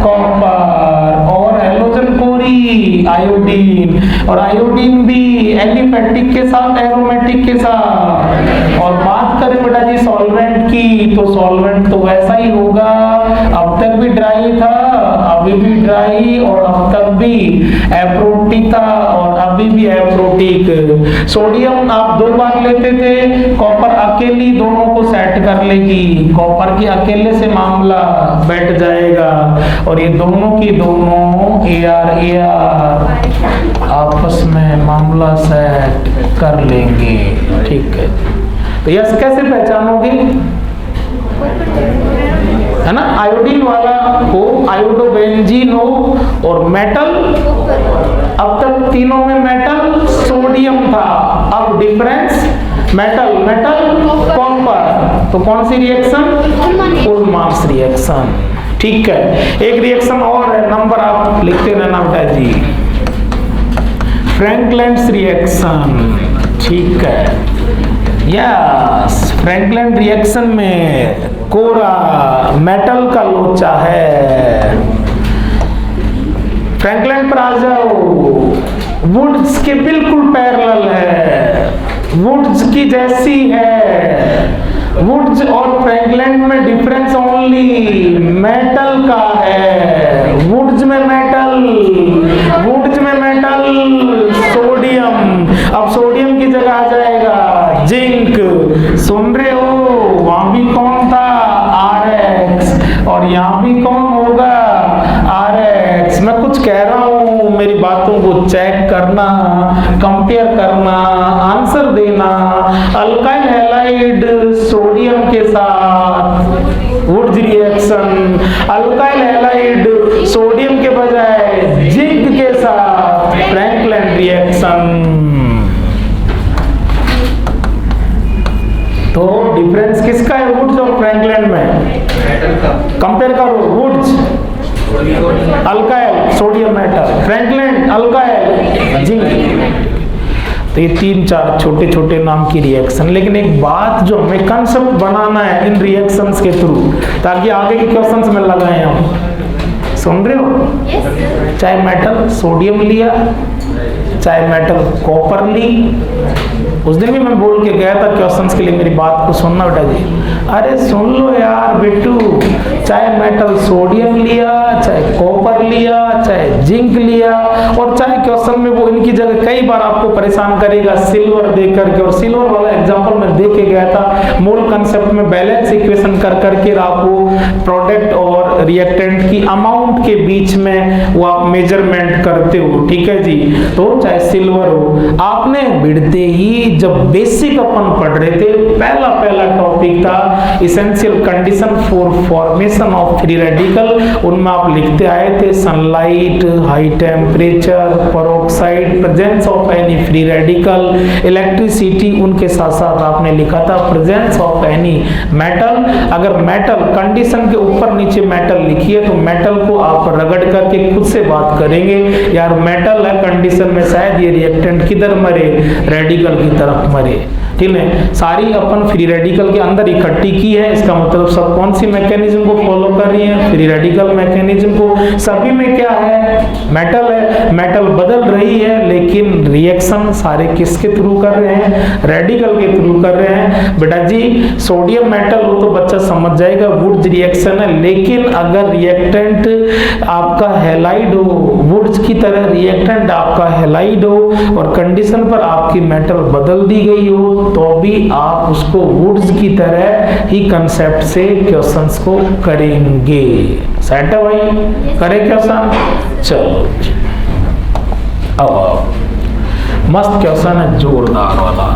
कॉपर। और हैलोजन कोरी आयोडीन। और आयोडीन भी एलिफैटिक के साथ, एरोमेटिक के साथ। और बात करें बेटा जी सॉल्वेंट की, तो सॉल्वेंट तो वैसा ही होगा, अब तक भी ड्राई था, अभी भी ड्राई, और अब तक भी एप्रोटिक था और अभी भी एप्रोटिक। सोडियम आप 2 बार लेते थे, कॉपर अकेली दोनों को सेट कर लेगी, कॉपर की अकेले से मामला बैठ जाएगा। और ये दोनों की दोनों AR आपस में मामला सेट कर लेंगे, ठीक है। तो यस कैसे पहचानोगे? है ना, आयोडीन वाला हो, आयोडोबेंजीन हो और मेटल, अब तक तीनों में मेटल सोडियम था, अब डिफरेंस मेटल कॉपर, तो कौन सी रिएक्शन? उल्मार्स रिएक्शन, ठीक है। एक रिएक्शन और है, नंबर आप लिखते रहना बेटा जी, फ्रैंकलिन्स रिएक्शन, ठीक है। यस, फ्रैंकलिन रिएक्शन में कोरा मेटल का लोचा है। फ्रैंकलिन पर आ जाओ, वुड्स के बिल्कुल पैरेलल है, वुड्स की जैसी है। वुड्स और फ्रैंकलिन में डिफरेंस ओनली मेटल का है। वुड्स में मेटल, सोडियम, अब सोडियम की जगह आ जाएगा जिंक। सुन रहे हो, वहां भी कौन था? RX, और यहाँ भी कौन होगा? RX। मैं कुछ कह रहा हूँ, मेरी बातों को चेक करना, कंपेयर करना, आंसर देना। अल्काइल हैलाइड सोडियम के साथ Wurtz reaction, alkyl halide sodium के बजाय जिंक के साथ फ्रैंकलिन रिएक्शन। तो डिफरेंस किसका है वुड्स और फ्रैंकलिन में? कंपेयर करो, Wurtz alkyl sodium metal, Franklin alkyl zinc. तो ये 3-4 छोटे छोटे नाम की रिएक्शन, लेकिन एक बात जो हमें कंसेप्ट बनाना है इन रिएक्शंस के थ्रू, ताकि आगे के क्वेश्चंस में लगाएं हम। सुन रहे हो? चाहे मेटल सोडियम लिया, चाहे मेटल कॉपर ली। उस दिन भी मैं बोल के गया था क्वेश्चंस के लिए, मेरी बात को सुनना बेटा जी। अरे सुन लो यार बिट्टू, चाहे मेटल सोडियम लिया, चाहे कॉपर लिया, चाहे जिंक लिया, और चाहे क्वेश्चन क्वेश्चन में वो इनकी जगह कई बार आपको परेशान करेगा सिल्वर दे करके, और सिल्वर वाला एग्जांपल में दे के गया था मोल कंसेप्ट में बैलेंस इक्वेशन कर करके आपको प्रोडक्ट और रिएक्टेंट की अमाउंट के बीच में वो आप मेजरमेंट करते हो, ठीक है जी। तो चाहे सिल्वर हो, आपने भिड़ते ही जब बेसिक अपन पढ़ रहे थे, पहला टॉपिक था essential condition for formation of free radical, उनमें आप लिखते आए थे sunlight, high temperature, peroxide, presence of any free radical, electricity, उनके साथ साथ आपने लिखा था प्रेजेंस ऑफ एनी मेटल। अगर मेटल कंडीशन के ऊपर नीचे मेटल लिखी है तो मेटल को आप रगड़ करके खुद से बात करेंगे, यार मेटल है कंडीशन में, शायद ये रिएक्टेंट किधर मरे, रेडिकल की तरफ मरे, ठीक है। सारी अपन फ्री रेडिकल के अंदर इकट्ठी की है, इसका मतलब सब कौन सी मैकेनिज्म को फॉलो कर रही है, फ्री रेडिकल मैकेनिज्म को। सभी में क्या है, मेटल है, मेटल बदल रही है, लेकिन रिएक्शन सारे किसके थ्रू कर रहे हैं, रेडिकल के थ्रू कर रहे हैं। बेटा जी सोडियम मेटल हो तो बच्चा समझ जाएगा वुड्स रिएक्शन है, लेकिन अगर रिएक्टेंट आपका हैलाइड हो, वुड्स की तरह रिएक्टेंट आपका हैलाइड हो और कंडीशन पर आपकी मेटल बदल दी गई हो, तो भी आप उसको वुड्स की तरह ही कंसेप्ट से क्वेश्चंस को करेंगे। सेट है भाई, करें क्वेश्चन, चलो अब मस्त क्वेश्चन है, जोरदार वाला।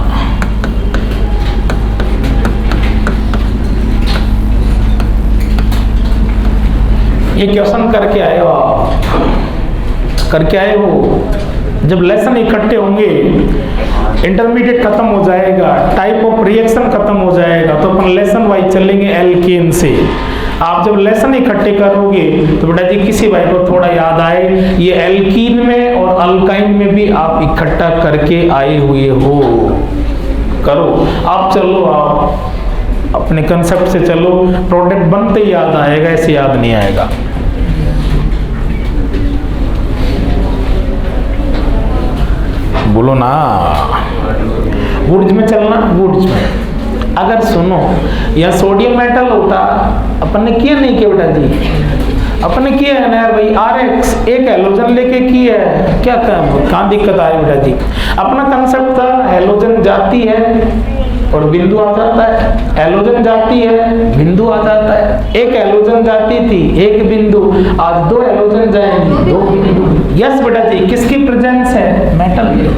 ये क्वेश्चन करके आए हो आप, करके आए हो। जब लेसन इकट्ठे होंगे, इंटरमीडिएट खत्म हो जाएगा, टाइप ऑफ रिएक्शन खत्म हो जाएगा, तो अपन लेसन वाइज चलेंगे एल्केन से। आप जब लेसन इकट्ठे करोगे तो बेटा जी किसी भाई को थोड़ा याद आए, ये एल्कीन में और अल्काइन में भी आप इकट्ठा करके आए हुए हो, करो आप। चलो आप अपने कंसेप्ट से चलो, प्रोडक्ट बनते ही याद आएगा, ऐसे याद नहीं आएगा। बोलो ना, वुड्स में चलना, वुड्स में। अगर सुनो या सोडियम मेटल होता, अपन ने किया नहीं किया बेटा जी, अपन ने किया है ना यार भाई, RX एक हेलोजन लेके की है, क्या कहाँ दिक्कत आई बेटा जी। अपना कंसेप्ट था हेलोजन जाती है और बिंदु आ जाता है, हेलोजन जाती है बिंदु आ जाता है। एक हेलोजन जाती थी एक बिंदु, आज दो हेलोजन जाएंगी दो बिंदु। यस बेटा जी, किसकी प्रेजेंस है, मेटल की,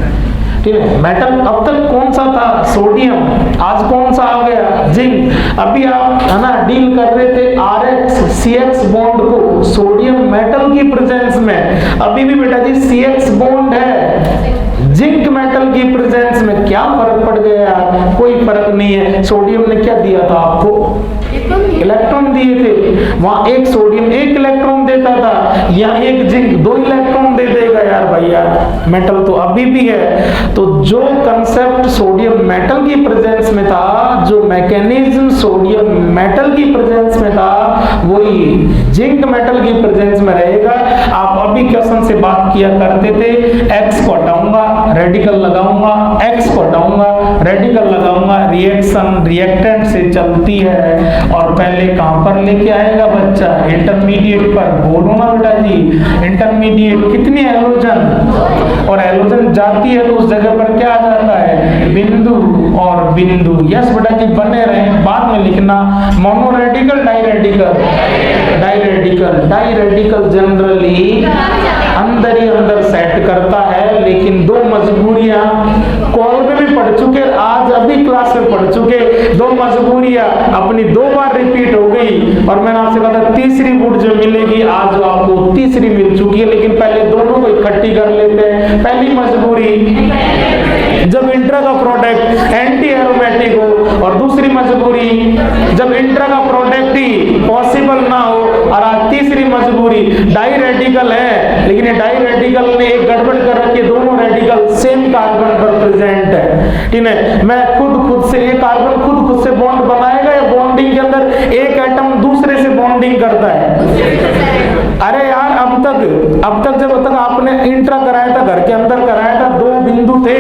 ठीक है। मेटल अब तक कौन सा था, सोडियम, आज कौन सा आ गया, जिंक। अभी आप है ना डील कर रहे थे RX CX बॉन्ड को सोडियम मेटल की प्रेजेंस में, अभी भी बेटा जी CX बॉन्ड है जिंक मेटल की प्रेजेंस में। क्या फर्क पड़ गया, कोई फर्क नहीं है। सोडियम ने क्या दिया था आपको, इलेक्ट्रॉन दिए थे, वहां एक सोडियम एक इलेक्ट्रॉन देता था, यहाँ एक जिंक दो इलेक्ट्रॉन दे देगा यार भैया। मेटल तो अभी भी है। तो जो कंसेप्ट सोडियम मेटल की प्रेजेंस में था, जो मैकेनिज्म सोडियम मेटल की प्रेजेंस में था, वही जिंक मेटल की प्रेजेंस में रहेगा। आप अभी क्वेश्चन से बात किया करते थे, एक्स को हटाऊंगा रेडिकल लगाऊंगा, एक्स को हटाऊंगा रेडिकल लगाऊंगा, रिएक्शन रिएक्टेंट से चलती है। और पहले कहां पर लेके आएगा बच्चा, इंटरमीडिएट पर। बोलो ना बेटा जी, इंटरमीडिएट कितनी हेलोजन, और हेलोजन जाती है तो उस जगह पर क्या आ जाता है, बिंदु और बिंदु। यस बेटा जी, बने रहे, बाद में लिखना। मोनो रेडिकल डाइरेडिकल, डाइरेडिकल डाइरेडिकल जनरली अंदर ही अंदर सेट करता है, लेकिन दो मजबूरियां कॉल में भी पढ़ चुके, आज अभी क्लास में पढ़ चुके। दो मजबूरियां अपनी दो बार रिपीट हो गई, और मैंने आपसे कहा था तीसरी वुड जो मिलेगी, आज जो आपको तीसरी मिल चुकी है, लेकिन पहले दोनों को इकट्ठी कर लेते हैं। पहली मजबूरी, जब इंट्रा का प्रोडक्ट एंटी एरोमेटिक हो, और दूसरी मजबूरी जब इंट्रा का प्रोडक्ट ही पॉसिबल ना हो। और आज तीसरी मजबूरी, डाई रेडिकल है, लेकिन ये डाई रेडिकल ने एक गड़बड़ कर रखी है, दोनों रेडिकल सेम कार्बन पर प्रेजेंट है, ठीक है। मैं खुद से ये कार्बन खुद से बॉन्ड बनाएगा, या बॉन्डिंग के अंदर एक एटम दूसरे से बॉन्डिंग करता है। अरे यार अब तक जब तक आपने इंट्रा कराया था, घर के अंदर कराया था, दो बिंदु थे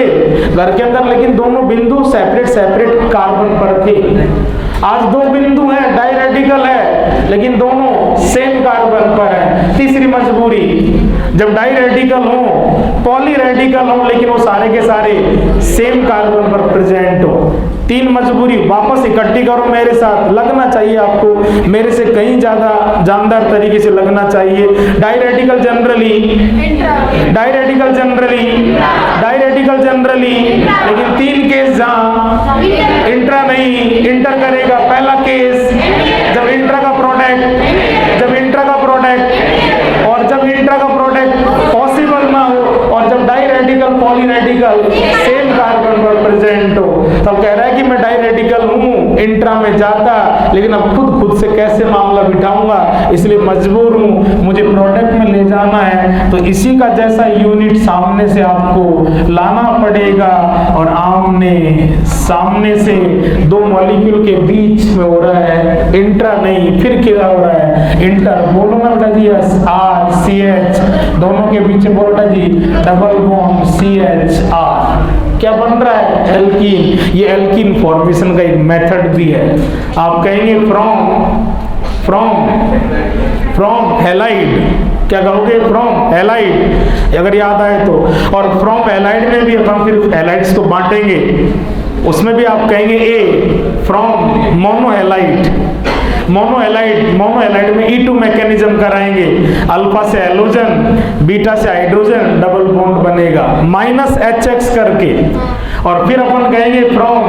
घर के अंदर, लेकिन दोनों बिंदु सेपरेट कार्बन पर थे। आज दो बिंदु हैं, डाई रेडिकल है, लेकिन दोनों सेम सेम कार्बन पर है। तीसरी मजबूरी, जब डाई रेडिकल हो, पॉली रेडिकल हो, लेकिन वो सारे के सारे सेम कार्बन पर प्रेजेंट हो। तीन मजबूरी वापस इकट्ठी करो मेरे साथ, लगना चाहिए आपको मेरे से कहीं ज्यादा जानदार तरीके से लगना चाहिए। Di radical generally, di radical generally, di radical generally, लेकिन तीन केस जहां इंट्रा नहीं, इंटर करेगा। पहला केस जब इंट्रा का प्रोडक्ट, जब इंट्रा का प्रोडक्ट और जब इंट्रा का प्रोडक्ट पॉसिबल ना हो, और जब di radical poly radical same carbon पर प्रेजेंट हो, तब कह रहा है कि मैं डाई रेडिकल हूँ, इंट्रा में जाता, लेकिन अब खुद से कैसे मामला बिठाऊंगा, इसलिए मजबूर हूँ, मुझे प्रोडक्ट में ले जाना है। तो इसी का जैसा यूनिट सामने से आपको लाना पड़ेगा, और आमने सामने से दो मॉलिक्यूल के बीच में हो रहा है, इंट्रा नहीं, फिर क्या हो रहा है, इंटर। बोलो ना बेटा जी, RCH दोनों के बीच में बोलता जी डबल बॉन्ड CHR, क्या बन रहा है, एल्कीन। ये एल्कीन फॉर्मेशन का एक मेथड भी है। आप कहेंगे फ्रॉम हैलाइड, क्या कहोगे, फ्रॉम हैलाइड, अगर याद आए तो। और फ्रॉम हैलाइड में भी हम फिर हैलाइड्स को बांटेंगे, उसमें भी आप कहेंगे ए फ्रॉम मोनोहैलाइड। मोनोहैलाइड में E2 मैकेनिज्म कराएंगे, अल्फा से हैलोजन, बीटा से हाइड्रोजन, डबल बॉन्ड बनेगा -HX करके। और फिर अपन कहेंगे फ्रॉम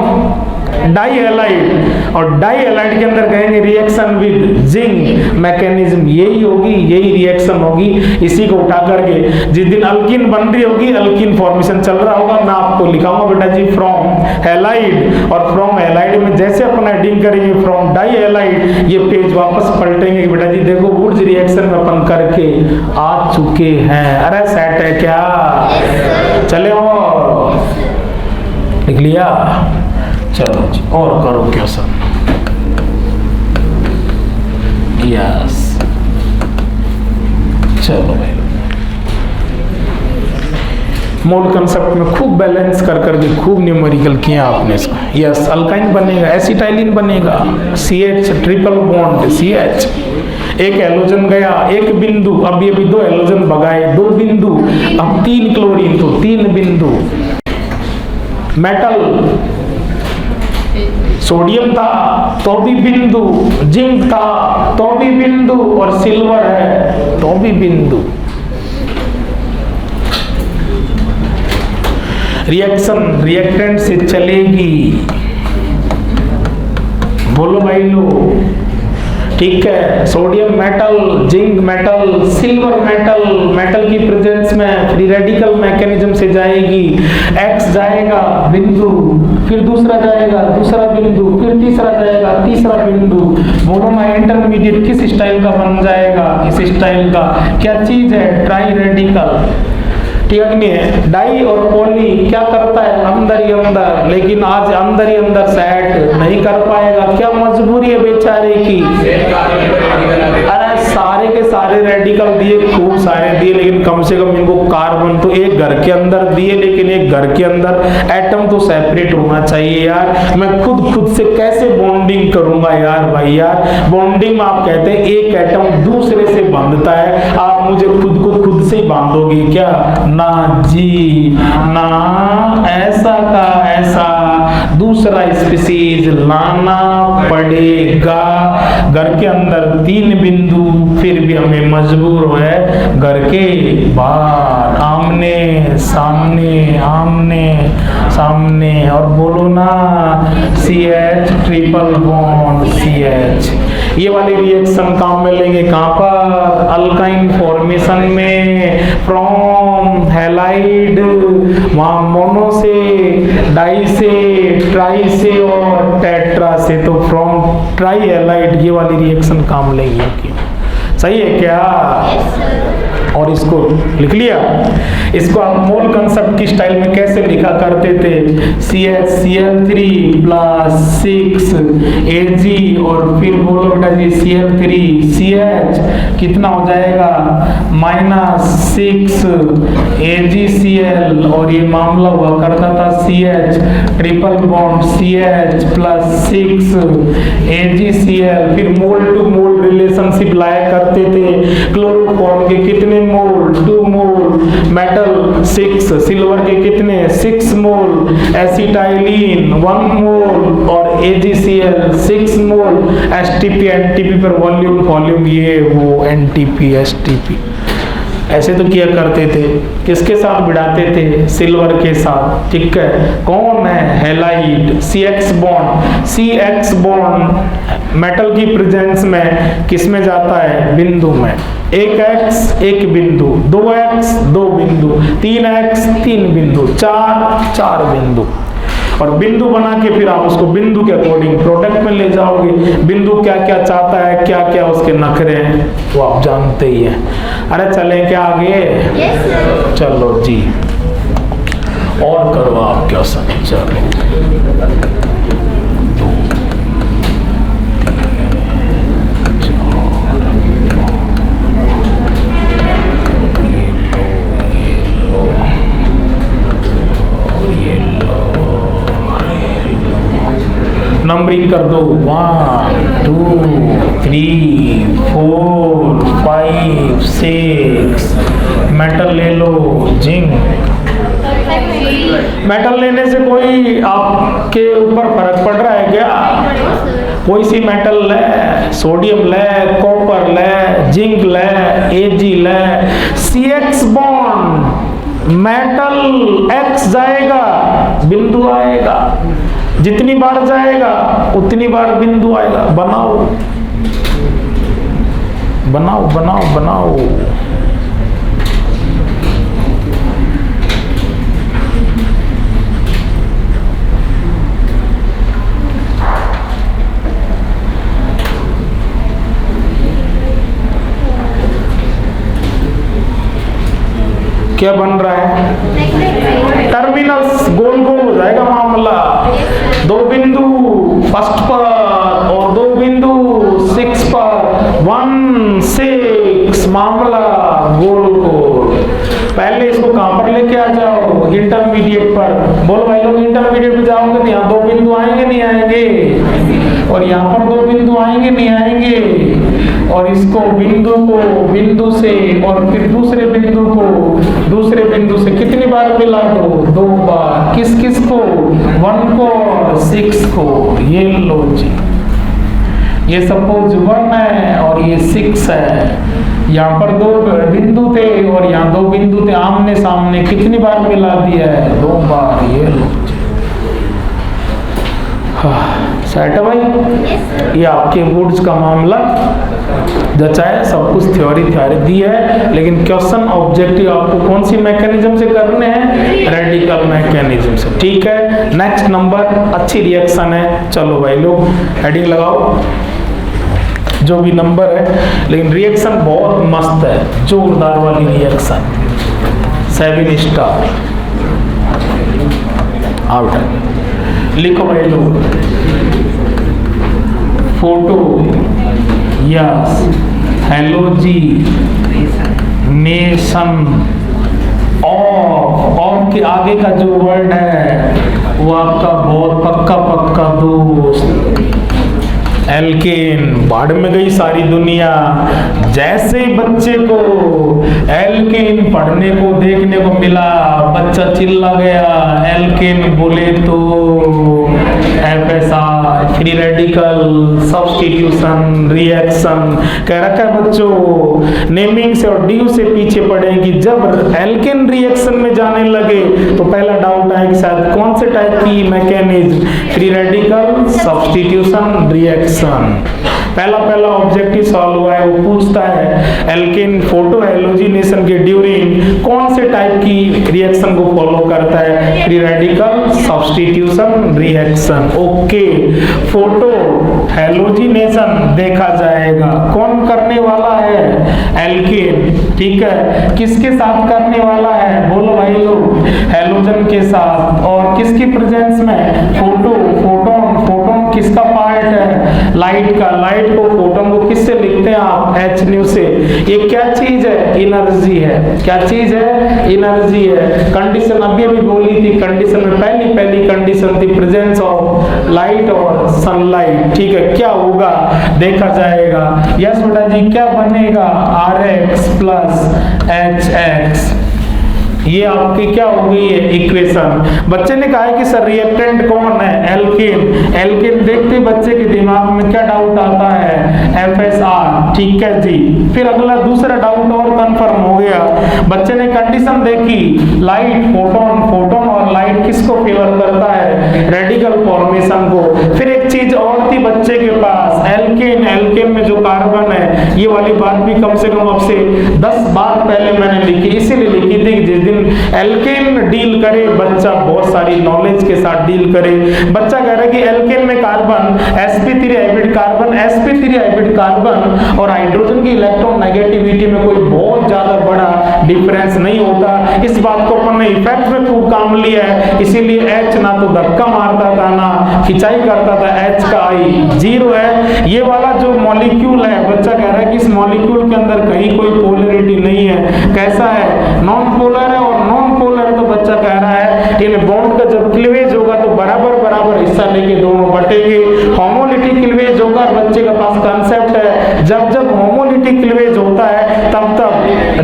डाई हैलाइड, और डाई हैलाइड के अंदर कहेंगे रिएक्शन विद जिंक मैकेनिज्म, यही होगी, यही रिएक्शन होगी। इसी को उठा करके जिस दिन अल्कीन बन रही होगी, अल्कीन फॉर्मेशन चल रहा होगा, मैं आपको लिखाऊंगा बेटा जी फ्रॉम हैलाइड, और फ्रॉम हैलाइड में जैसे अपन एडिंग करेंगे फ्रॉम डाई हैलाइड, ये पेज वापस पलटेंगे कि बेटा जी देखो वुड्स रिएक्शन में अपन करके आ चुके हैं। अरे सेट है क्या, चले और लिख लिया, चलो जी और करो क्वेश्चन। यस, चलो भाई, मोल कंसेप्ट में खूब बैलेंस कर करके खूब न्यूमेरिकल किया आपने इसको। यस, अल्काइन बनेगा, एसिटाइलिन बनेगा, CH ट्रिपल बॉन्ड CH, एक हैलोजन गया, एक बिंदु, अब ये भी दो हैलोजन भगाए, दो बिंदु, अब 3 क्लोरीन, तो 3 बिंदु। मेटल सोडियम था तो भी बिंदु, जिंक था तो भी बिंदु, और सिल्वर है तो भी बिंदु। रिएक्शन रिएक्टेंट से चलेगी, बोलो भाई लो, ठीक है। Sodium metal, zinc metal, silver metal, metal की प्रेजेंस में फ्री रेडिकल मैकेनिज्म से जाएगी। X जाएगा बिंदु, फिर दूसरा जाएगा, दूसरा बिंदु, फिर तीसरा जाएगा, तीसरा बिंदु। बोलो ना इंटरमीडिएट किस स्टाइल का बन जाएगा, इस स्टाइल का। क्या चीज है, ट्राई रेडिकल, ठीक नहीं है। डाई और पॉली क्या करता है, अंदर ही अंदर, लेकिन आज अंदर ही अंदर सेट नहीं कर पाएगा, क्या मजबूरी है बेचारे की। अरे सारे के सारे रेडिकल दिए, खूब सारे दिए, लेकिन कम से कम इनको कार्बन तो एक घर के अंदर दिए, लेकिन एक घर के अंदर एटम तो सेपरेट होना चाहिए यार। मैं खुद से कैसे बॉन्डिंग करूंगा यार, भाई यार बॉन्डिंग में आप कहते हैं एक एटम दूसरे से बांधता है, आप मुझे खुद को खुद से ही बांधोगे क्या, ना जी ना, ऐसा का ऐसा दूसरा स्पीसीज लाना पड़ेगा। घर के अंदर 3 बिंदु, फिर भी हमें मजबूर है घर के बाहर, आमने सामने, आमने सामने। और बोलो ना CH ट्रिपल बॉन्ड CH। ये वाली रिएक्शन काम में लेंगे कहाँ पर, अल्काइन फॉर्मेशन में, फ्रॉम हैलाइड, वहां मोनो से, डाई से, ट्राई से और टेट्रा से, तो फ्रॉम ट्राई हैलाइड ये वाली रिएक्शन काम लेंगे। सही है क्या? और इसको लिख लिया। इसको आप मोल कंसेप्ट की स्टाइल में कैसे लिखा करते थे, CH3 प्लस 6 Ag, और फिर बोलो बेटा जी Cl3 CH कितना हो जाएगा, -6 AgCl, और ये मामला हुआ करता था CH triple bond CH plus 6 AgCl, फिर मोल टू मोल रिलेशनशिप लाया करते थे। क्लोरोफॉर्म के कितने मोल, 2 मोल, मेटल 6, सिल्वर के कितने 6 मोल, एसिटाइलिन 1 मोल और AgCl 6 मोल, STP NTP पर वॉल्यूम ये वो NTP STP ऐसे तो किया करते थे। किसके साथ भिड़ाते थे? सिल्वर के साथ, ठीक है। कौन है? हैलाइड, CX बॉन्ड मेटल की प्रेजेंस में किस में जाता है? बिंदु में। 1x 1 बिंदु, 2x 2 बिंदु, 3x 3 बिंदु, 4 बिंदु। और बिंदु बना के फिर आप उसको बिंदु के अकॉर्डिंग प्रोडक्ट में ले जाओगे। बिंदु क्या क्या चाहता है, क्या क्या उसके नखरे हैं, वो आप जानते ही हैं। अरे चलें क्या आगे? yes, चलो जी, और करो आप क्या समझ। चलो नंबरिंग कर दो, 1 2 3 4 5 6। मेटल ले लो, जिंक। मेटल लेने से कोई आपके ऊपर फर्क पड़ रहा है क्या? कोई सी मेटल ले, सोडियम ले, कॉपर ले, जिंक ले, Ag ले, CX बॉन्ड मेटल X जाएगा, बिंदु आएगा। जितनी बार जाएगा उतनी बार बिंदु आएगा। बनाओ बनाओ बनाओ बनाओ। क्या बन रहा है? टर्मिनल्स गोल गोल हो जाएगा मामला। 2 बिंदु फर्स्ट पर और 2 बिंदु 6 पर, 1 6 मामला गोल गोल। पहले इसको कहां पर लेके आ जाओ? इंटरमीडिएट पर। बोलो भाई लोग, इंटरमीडिएट पे जाओगे तो यहाँ 2 बिंदु आएंगे नहीं आएंगे? और यहाँ पर 2 बिंदु आएंगे नहीं आएंगे? और इसको बिंदु से और फिर दूसरे बिंदु से कितनी बार मिला दो? 2 बार। किस किस को? 1 को और 6 को। ये लो जी, ये सपोज 1 है और ये 6 है। यहाँ पर 2 बिंदु थे और यहाँ 2 बिंदु थे आमने सामने। कितनी बार मिला दिया है? 2 बार। ये लो जी। सेट है भाई? ये आपके बोर्ड्स का मामला जचा है। सब कुछ थ्योरी दी है, लेकिन क्वेश्चन ऑब्जेक्टिव आपको कौन सी मैकेनिज्म से करने हैं? रेडिकल मैकेनिज्म से, ठीक है। नेक्स्ट नंबर, अच्छी रिएक्शन है। चलो भाई लोग हेडिंग लगाओ, जो भी नंबर है, लेकिन रिएक्शन बहुत मस्त है, जोरदार वाली रिएक्शन। 7 स्टार आउट है। लिखो भाई लोग, फोटो यस हैलोजिनेशन ऑफ के आगे का जो वर्ड है वो आपका बहुत पक्का दोस्त एल्केन। बाढ़ में गई सारी दुनिया। जैसे ही बच्चे को एल्केन पढ़ने को देखने को मिला, बच्चा चिल्ला गया एल्केन बोले तो FSR, free radical substitution reaction कह रखा है बच्चों। नेमिंग से और ड्यू से पीछे पड़ेगी। जब एल्केन रिएक्शन में जाने लगे तो पहला डाउट है कि शायद कौन से टाइप की mechanism? Free radical substitution reaction. पहला ऑब्जेक्टिव सॉल्व हुआ है। वो पूछता है एल्केन फोटो हैलोजिनेशन के ड्यूरिंग कौन से टाइप की रिएक्शन को फॉलो करता है? Free radical substitution reaction. Okay, photo halogenation देखा जाएगा। कौन करने वाला है? एल्केन, ठीक है। किसके साथ करने वाला है? बोलो भाई लोग, हैलोजन के साथ। और किसकी प्रेजेंस में? फोटोन किसका पार्ट है? लाइट का। लाइट को, फोटोन को किससे लिखते हैं आप? H से। ये क्या चीज है? एनर्जी है। क्या चीज है? एनर्जी है। कंडीशन अभी बोली थी, कंडीशन में पहली कंडीशन थी प्रेजेंस ऑफ लाइट और सनलाइट, ठीक है, क्या होगा देखा जाएगा। यस बेटा जी, क्या बनेगा Rx प्लस HX, ये आपकी क्या हो गई है इक्वेशन। बच्चे ने कहा है कि सर रिएक्टेंट कौन है, एल्केन। एल्केन देखते बच्चे के दिमाग में क्या डाउट आता है, FSR, ठीक है जी। फिर अगला दूसरा डाउट और कंफर्म हो गया। बच्चे ने कंडीशन देखी, लाइट, फोटोन, फोटोन और लाइट किसको फेवर करता है, रेडिकल फॉर्मेशन को। फिर एक चीज और थी बच्चे के पास, एल्केन, एल्केन में जो कार्बन है, ये वाली बात भी कम से कम आपसे 10 बार पहले मैंने लिखी, इसीलिए लिखी थी कि जिस दिन एल्केन डील करे बच्चा बहुत सारी नॉलेज के साथ डील करे। बच्चा कह रहा है कि एल्केन में carbon sp3 hybrid carbon, sp3 hybrid carbon और हाइड्रोजन की इलेक्ट्रॉन नेगेटिविटी में कोई बहुत ज्यादा बड़ा डिफरेंस नहीं होता। इस बात को अपन ने इफेक्ट में खूब काम लिया है, इसीलिए H ना तो धक्का मारता था ना खिंचाई करता था, H का I 0 है। ये वाला जो मॉलिक्यूल है, बच्चा कह रहा है कि इस मॉलिक्यूल के अंदर कहीं कोई पोलरिटी नहीं है, कैसा है, नॉन पोलर है। और नॉन पोलर तो बच्चा कह रहा है इन बॉन्ड का जब क्लीवेज होगा तो बराबर बराबर हिस्सा लेके दोनों बटेंगे। होमोलिटिक क्लीवेज होगा, बच्चे के पास कांसेप्ट है, जब जब होमोलिटिक क्लीवेज होता है तब तब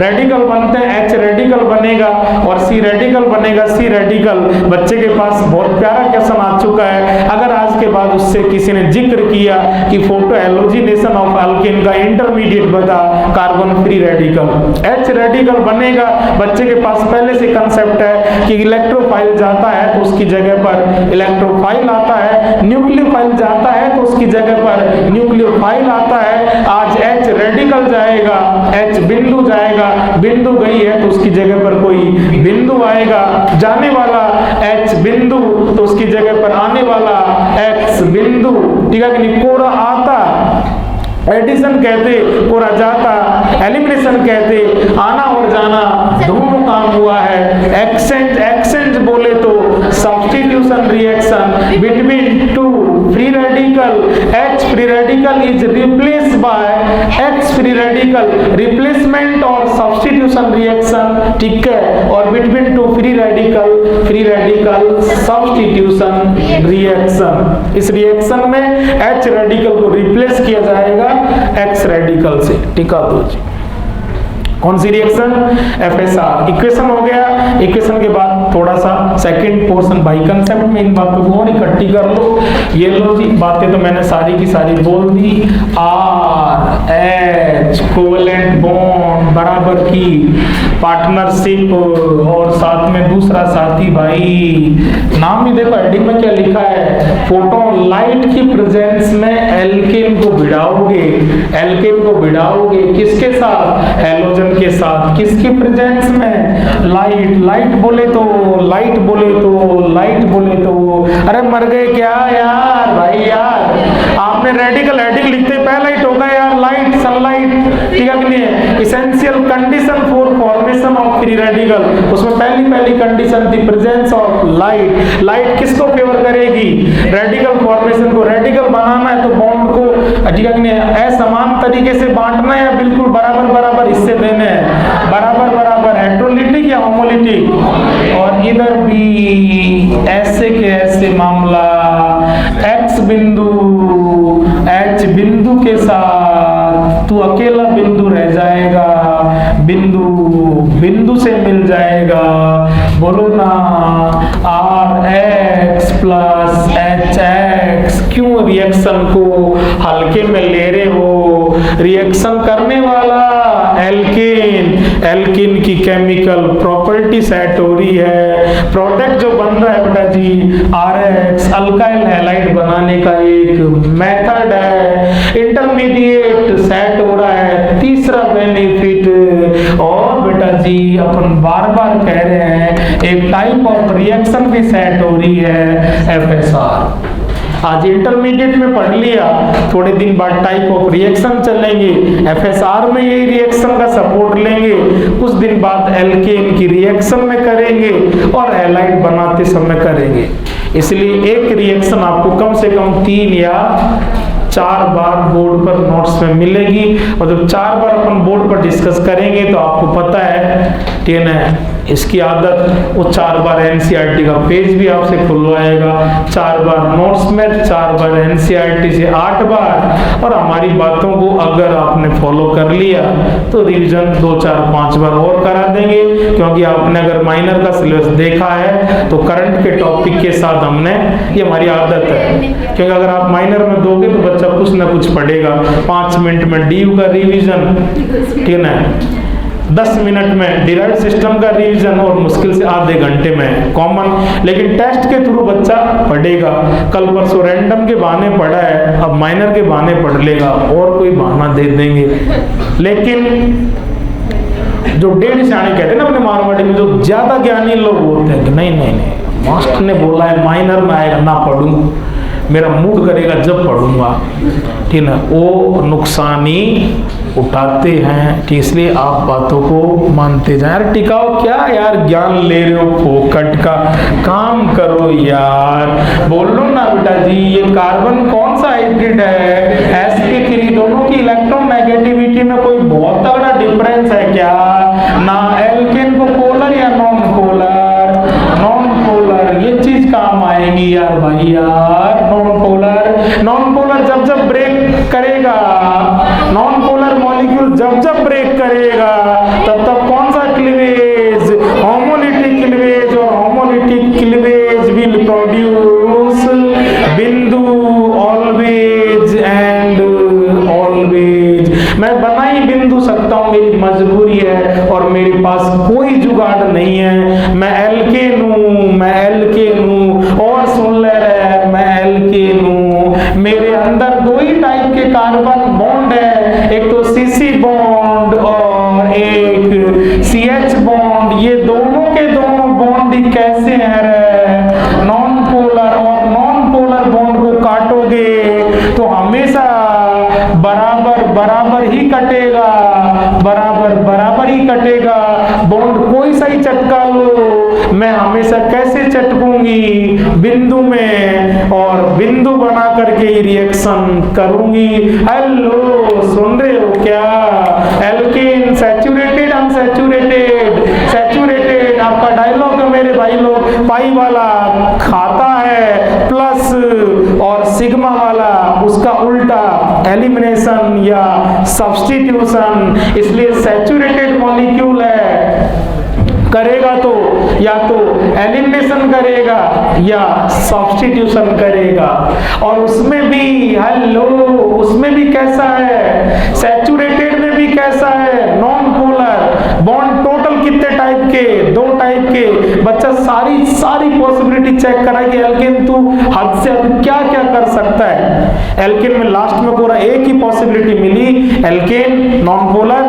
रेडिकल बनते हैं, H रेडिकल बनेगा और C रेडिकल बनेगा, C रेडिकल। बच्चे के पास बहुत प्यारा क्वेश्चन आ चुका है। अगर आज के बाद उससे किसी ने जिक्र किया कि फोटो हेलोजिनेशन ऑफ एल्केन का इंटरमीडिएट बता, carbon free radical, H radical बनेगा। बच्चे के पास पहले से कंसेप्ट है कि इलेक्ट्रोफाइल जाता है तो उसकी जगह पर इलेक्ट्रोफाइल आता है, न्यूक्लियोफाइल जाता है तो उसकी जगह पर न्यूक्लियोफाइल आता है। आज H रेडिकल जाएगा, H बिंदु जाएगा, बिंदु गई है तो उसकी जगह पर कोई बिंदु आएगा, जाने वाला H बिंदु तो उसकी जगह पर आने वाला X बिंदु, ठीक है कि नहीं। कोरा आता, एडिशन कहते, कोरा जाता, एलिमिनेशन कहते, आना और जाना दोनों काम हुआ है। एक्सचेंज, एक्सचेंज बोले तो substitution reaction between two free radical, H free radical is replace by X free radical, replacement और सब्स्टिट्यूशन रिएक्शन, ठीक है। और between two free radical substitution reaction. इस रिएक्शन में H रेडिकल को रिप्लेस किया जाएगा X रेडिकल से, ठीक है। तो जी कौन सी रिएक्शन, FSR। इक्वेशन हो गया। इक्वेशन के बाद थोड़ा सा सेकंड पोर्शन बाई कंसेप्ट में इन बातों को और इकट्ठी कर लो। ये लो जी, बातें तो मैंने सारी की सारी बोल दी। R H कोवेलेंट बॉन्ड, बराबर की पार्टनरशिप और साथ में दूसरा साथी भाई। नाम ही देखो हेडिंग में क्या लिखा है, फोटोन, लाइट की प्रेजेंस में एल्केन को भिड़ाओगे, एल्केन को भिड़ाओगे किसके साथ, हेलोजन के साथ। किसकी प्रेजेंस में, लाइट। लाइट बोले तो, लाइट बोले तो, लाइट बोले तो, अरे मर गए क्या यार भाई यार, आपने रेडिकल हेडिंग लिखते पहला ही टोका यार, लाइट, सनलाइट, ठीक है कि नहीं। Essential condition for formation of free radical, उसमें पहली कंडीशन थी प्रेजेंस ऑफ लाइट। लाइट किसको फेवर करेगी, रेडिकल फॉर्मेशन को। रेडिकल बनाना है तो बॉन्ड को, ठीक है कि नहीं, असमान तरीके से बांटना है या बिल्कुल बराबर बराबर हिस्से देने हैं, बराबर बराबर, हेटेरोलिटिक या होमोलिटिक। और इधर भी ऐसे के ऐसे मामला, X बिंदु H बिंदु के साथ तू अकेला बिंदु रह जाएगा, बिंदु बिंदु से मिल जाएगा। बोलो ना, RX प्लस HX। क्यों रिएक्शन को हल्के में ले रहे हो, रिएक्शन करने वाला एल्केन, एल्केन की केमिकल प्रॉपर्टी सेट हो रही है। प्रोडक्ट जो बन रहा है बेटा जी RX, अल्काइल हैलाइड बनाने का एक मेथड है। इंटरमीडिएट सेट हो रहा है, तीसरा बेनिफिट। और बेटा जी अपन बार बार कह रहे हैं एक टाइप ऑफ रिएक्शन भी सेट हो रही है, FSR। आज इंटरमीडिएट में पढ़ लिया, थोड़े दिन बाद टाइप ऑफ रिएक्शन चलेंगे, FSR में यही रिएक्शन का सपोर्ट लेंगे, कुछ दिन बाद एल्केन की रिएक्शन में करेंगे और हैलाइड बनाते समय करेंगे। इसलिए एक रिएक्शन आपको कम से कम 3 या 4 बार बोर्ड पर नोट्स में मिलेगी। और जब 4 बार अपन बोर्ड पर डिस्कस करेंगे तो आपको पता है इसकी आदत, वो 4 बार एनसीईआरटी का पेज भी आपसे खुलवाएगा, 4 बार नोट्स में, 4 बार एनसीईआरटी से 8 बार, और हमारी बातों को अगर आपने फॉलो कर लिया तो रिवीजन 2, 4, 5 बार और करा देंगे। क्योंकि आपने अगर माइनर का सिलेबस देखा है तो करंट के टॉपिक के साथ हमने, ये हमारी आदत है, क्योंकि अगर आप माइनर में दोगे तो बच्चा कुछ ना कुछ पढ़ेगा। 5 मिनट में डीयू का रिवीजन, ठीक है ना, 10 मिनट में डिराइव्ड सिस्टम का रिवीजन, और मुश्किल से आधे घंटे में कॉमन। लेकिन टेस्ट के थ्रू बच्चा पढ़ेगा। कल परसों रैंडम के बहाने पढ़ा है, अब माइनर के बहाने पढ़ लेगा, और कोई बहाना दे देंगे। लेकिन जो 1.5 सियाने कहते हैं ना अपने मारवाड़ी में, जो ज्यादा ज्ञानी लोग होते हैं कि नहीं नहीं नहीं, मास्टर ने बोला है माइनर में आएगा ना पढ़ूं, मेरा मूड करेगा जब पढ़ूंगा, ठीक है, वो नुकसान ही उठाते हैं। ठीक, इसलिए आप बातों को मानते जाए। यार टिकाओ क्या यार, ज्ञान ले रहे हो फोकट का, काम करो यार। बोलो ना बेटा जी, ये कार्बन कौन सा हाइब्रिड है, sp3, दोनों की इलेक्ट्रोनेगेटिविटी में कोई बहुत तगड़ा डिफरेंस है क्या? ना एल्केन को पोलर या नॉन पोलर, नॉन पोलर ये चीज काम आएगी यार भाई यार। नॉन पोलर जब जब ब्रेक करेगा, नॉन पोलर मॉलिक्यूल जब जब ब्रेक करेगा, तब तब कौन सा क्लीवेज, होमोलिटिक क्लीवेज, और होमोलिटिक क्लीवेज विल प्रोड्यूस बिंदु ऑलवेज एंड ऑलवेज। मैं बना ही बिंदु सकता हूं, मेरी मजबूरी है और मेरे पास कोई जुगाड़ नहीं है। मैं एल्केन हूं, मैं एल्केन हूं, और सुन ले रहे, मैं एल्केन हूं। मेरे अंदर 2 ही टाइप के कार्बन बॉन्ड है, एक तो सीसी बॉन्ड और एक सीएच बॉन्ड। ये दोनों के दोनों बॉन्ड ही कैसे हैं रे? Non polar. और नॉन पोलर बॉन्ड को काटोगे तो हमेशा बराबर बराबर ही कटेगा, बराबर बराबर ही कटेगा। बॉन्ड कोई सा ही चटका लो, मैं हमेशा कैसे चटकूंगी? बिंदु में, और बिंदु बना करके ही रिएक्शन करूंगी। हेलो, सुन रहे हो क्या? एल्केन सैचुरेटेड, अनसैचुरेटेड, सैचुरेटेड आपका डायलॉग है मेरे भाई लोग। पाई वाला खाता है प्लस, और सिग्मा वाला उसका उल्टा एलिमिनेशन या सब्स्टिट्यूशन। इसलिए सैचुरेटेड मॉलिक्यूल है, करेगा तो या तो एलिमिनेशन करेगा या सब्स्टिट्यूशन करेगा। और उसमें भी हेलो, उसमें भी कैसा है? सैचुरेटेड में भी कैसा है? Non polar bond. टोटल कितने टाइप के? 2 टाइप के। बच्चा सारी पॉसिबिलिटी चेक करा कि एल्केन तू हद से हद क्या क्या कर सकता है। एल्केन में लास्ट में पूरा एक ही पॉसिबिलिटी मिली, alkane non polar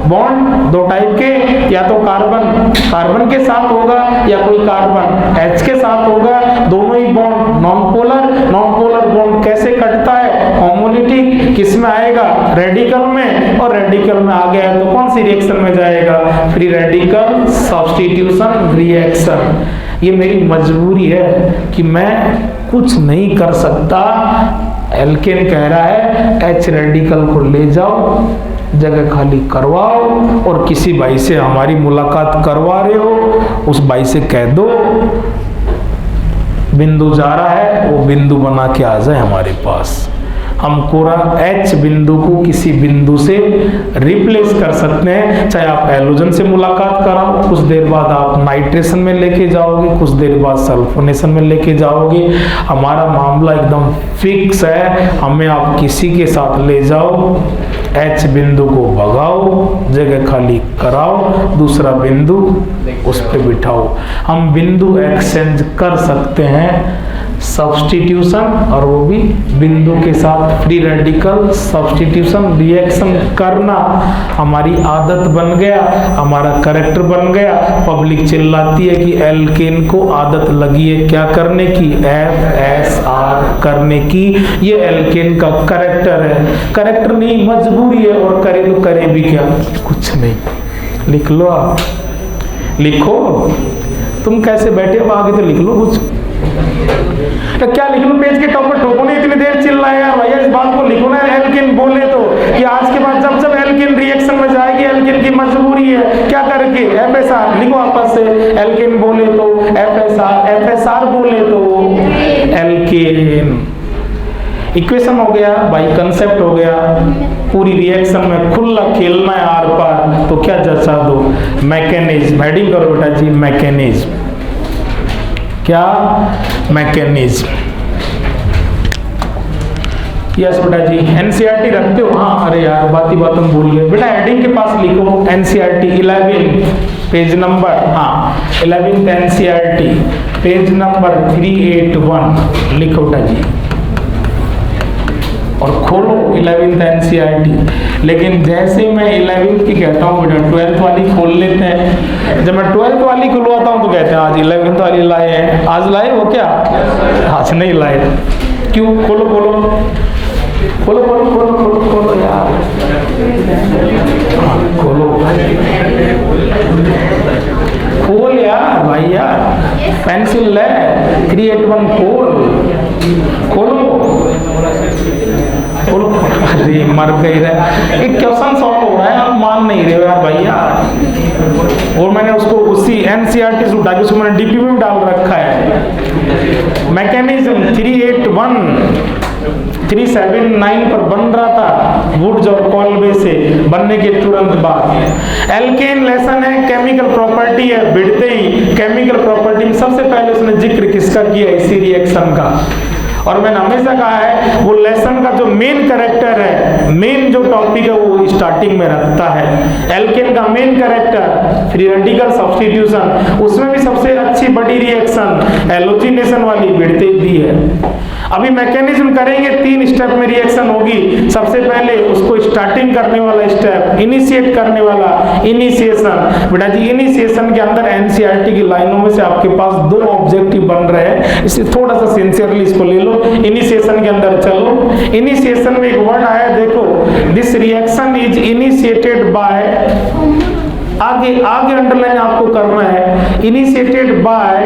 bond 2 type के, या तो कार्बन के साथ होगा या कोई कार्बन H के साथ होगा, दोनों ही बॉन्ड नॉन पोलर बॉन्ड कैसे कटता है? होमोलिटिक। किस में आएगा? रेडिकल में। और रेडिकल में आ गया तो कौन सी रिएक्शन में जाएगा? Free radical substitution reaction. ये मेरी मजबूरी है कि मैं कुछ नहीं कर सकता। एल्केन कह रहा है H रेडिकल को ले जाओ, जगह खाली करवाओ, और किसी भाई से हमारी मुलाकात करवा रहे हो, उस भाई से कह दो बिंदु जा रहा है, वो बिंदु बना के आ जाए हमारे पास। हम पूरा H बिंदु को किसी बिंदु से रिप्लेस कर सकते हैं। चाहे आप हैलोजन से मुलाकात कराओ, कुछ देर बाद आप नाइट्रेशन में लेके जाओगे, कुछ देर बाद सल्फोनेशन में लेके जाओगे। हमारा मामला एकदम फिक्स है। हमें आप किसी के साथ ले जाओ, H बिंदु को भगाओ, जगह खाली कराओ, दूसरा बिंदु उस पर बिठाओ। हम बिंदु एक्सचेंज कर सकते हैं, सब्स्टिट्यूशन, और वो भी बिंदु के साथ फ्री रेडिकल सब्स्टिट्यूशन रिएक्शन करना हमारी आदत बन गया, हमारा कैरेक्टर बन गया। पब्लिक चिल्लाती है कि एल्केन को आदत लगी है क्या करने की? FSR करने की। ये एल्केन का कैरेक्टर है, कैरेक्टर नहीं मजबूरी है। और करे तो करे भी क्या? कुछ नहीं। लिख लो, आप लिखो। तुम कैसे बैठे हो आगे तो लिख लो कुछ। तो क्या लिख लो पेज के टॉप पर? ठोको नहीं, इतनी देर चिल्ला यार भैया, इस बात को लिखो ना। एल्केन बोले तो कि आज के बाद जब जब एल्केन रिएक्शन में जाएगी, एल्केन की मजबूरी है क्या करके FSR लिखो आपस से। एल्केन बोले तो FSR, FSR बोले तो एल्केन। इक्वेशन हो गया भाई, कंसेप्ट हो गया। पूरी रिएक्शन में खुला खेलना है आर पार, तो क्या जचा दो? मैकेनिज्म। हेडिंग करो बेटा जी, मैकेनिज्म। क्या? मैकेनिज्म। यस बेटा जी। एनसीईआरटी रखते हो? हाँ, अरे यार बात ही बात हम भूल गए बेटा। हेडिंग के पास लिखो एनसीईआरटी 11 पेज नंबर, हाँ 11th एनसीईआरटी पेज नंबर 381 लिखो बेटा जी, और खोलो 11th एनसीईआरटी। लेकिन जैसे मैं 11th की कहता हूँ बेटा 12th वाली खोल लेते हैं। जब मैं 12th वाली खुलवाता हूँ तो कहते हैं आज 11th वाली लाए हैं। आज लाए हो क्या? आज नहीं लाए। क्यों? खोलो खोलो खोलो खोलो खोलो खोलो खोलो यार, खोलो खोल यार भाई यार, पेंसिल ले 381 खोल, खोलो खोलो। अरे मर गई रे, एक क्वेश्चन सॉल्व हो रहा है, आप मान नहीं रहे हो यार भाई यार। और मैंने उसको उसी एनसीईआरटी से उठा के उसको मैंने डीपी में डाल रखा है। मैकेनिज्म 379 पर बन रहा था वुड्स और कॉल्वे से बनने के तुरंत बाद। एल्केन लेसन है, केमिकल प्रॉपर्टी है। बिड़ते ही केमिकल प्रॉपर्टी में सबसे पहले उसने जिक्र किसका किया? इसी रिएक्शन का। और मैंने हमेशा कहा है वो लेसन का जो मेन कैरेक्टर है, मेन जो टॉपिक है वो स्टार्टिंग में रखता है। एल्केन का main character free radical substitution, उसमें भी सबसे अच्छी बड़ी रिएक्शन हैलोजिनेशन वाली बिड़ते दी है। अभी मैकेनिज्म करेंगे, 3 स्टेप में रिएक्शन होगी। सबसे पहले उसको स्टार्टिंग करने वाला स्टेप, इनिशिएट करने वाला इनिशिएशन। बेटा जी इनिशिएशन के अंदर एनसीईआरटी की लाइनों में से आपके पास 2 ऑब्जेक्टिव बन रहे हैं, इसलिए थोड़ा सा सिंसियरली इसको ले लो। इनिशिएशन के अंदर चलो। इनिशिएशन में एक वर्ड आया देखो, this reaction is initiated by, आगे आगे अंडरलाइन आपको करना है, इनिशिएटेड बाय,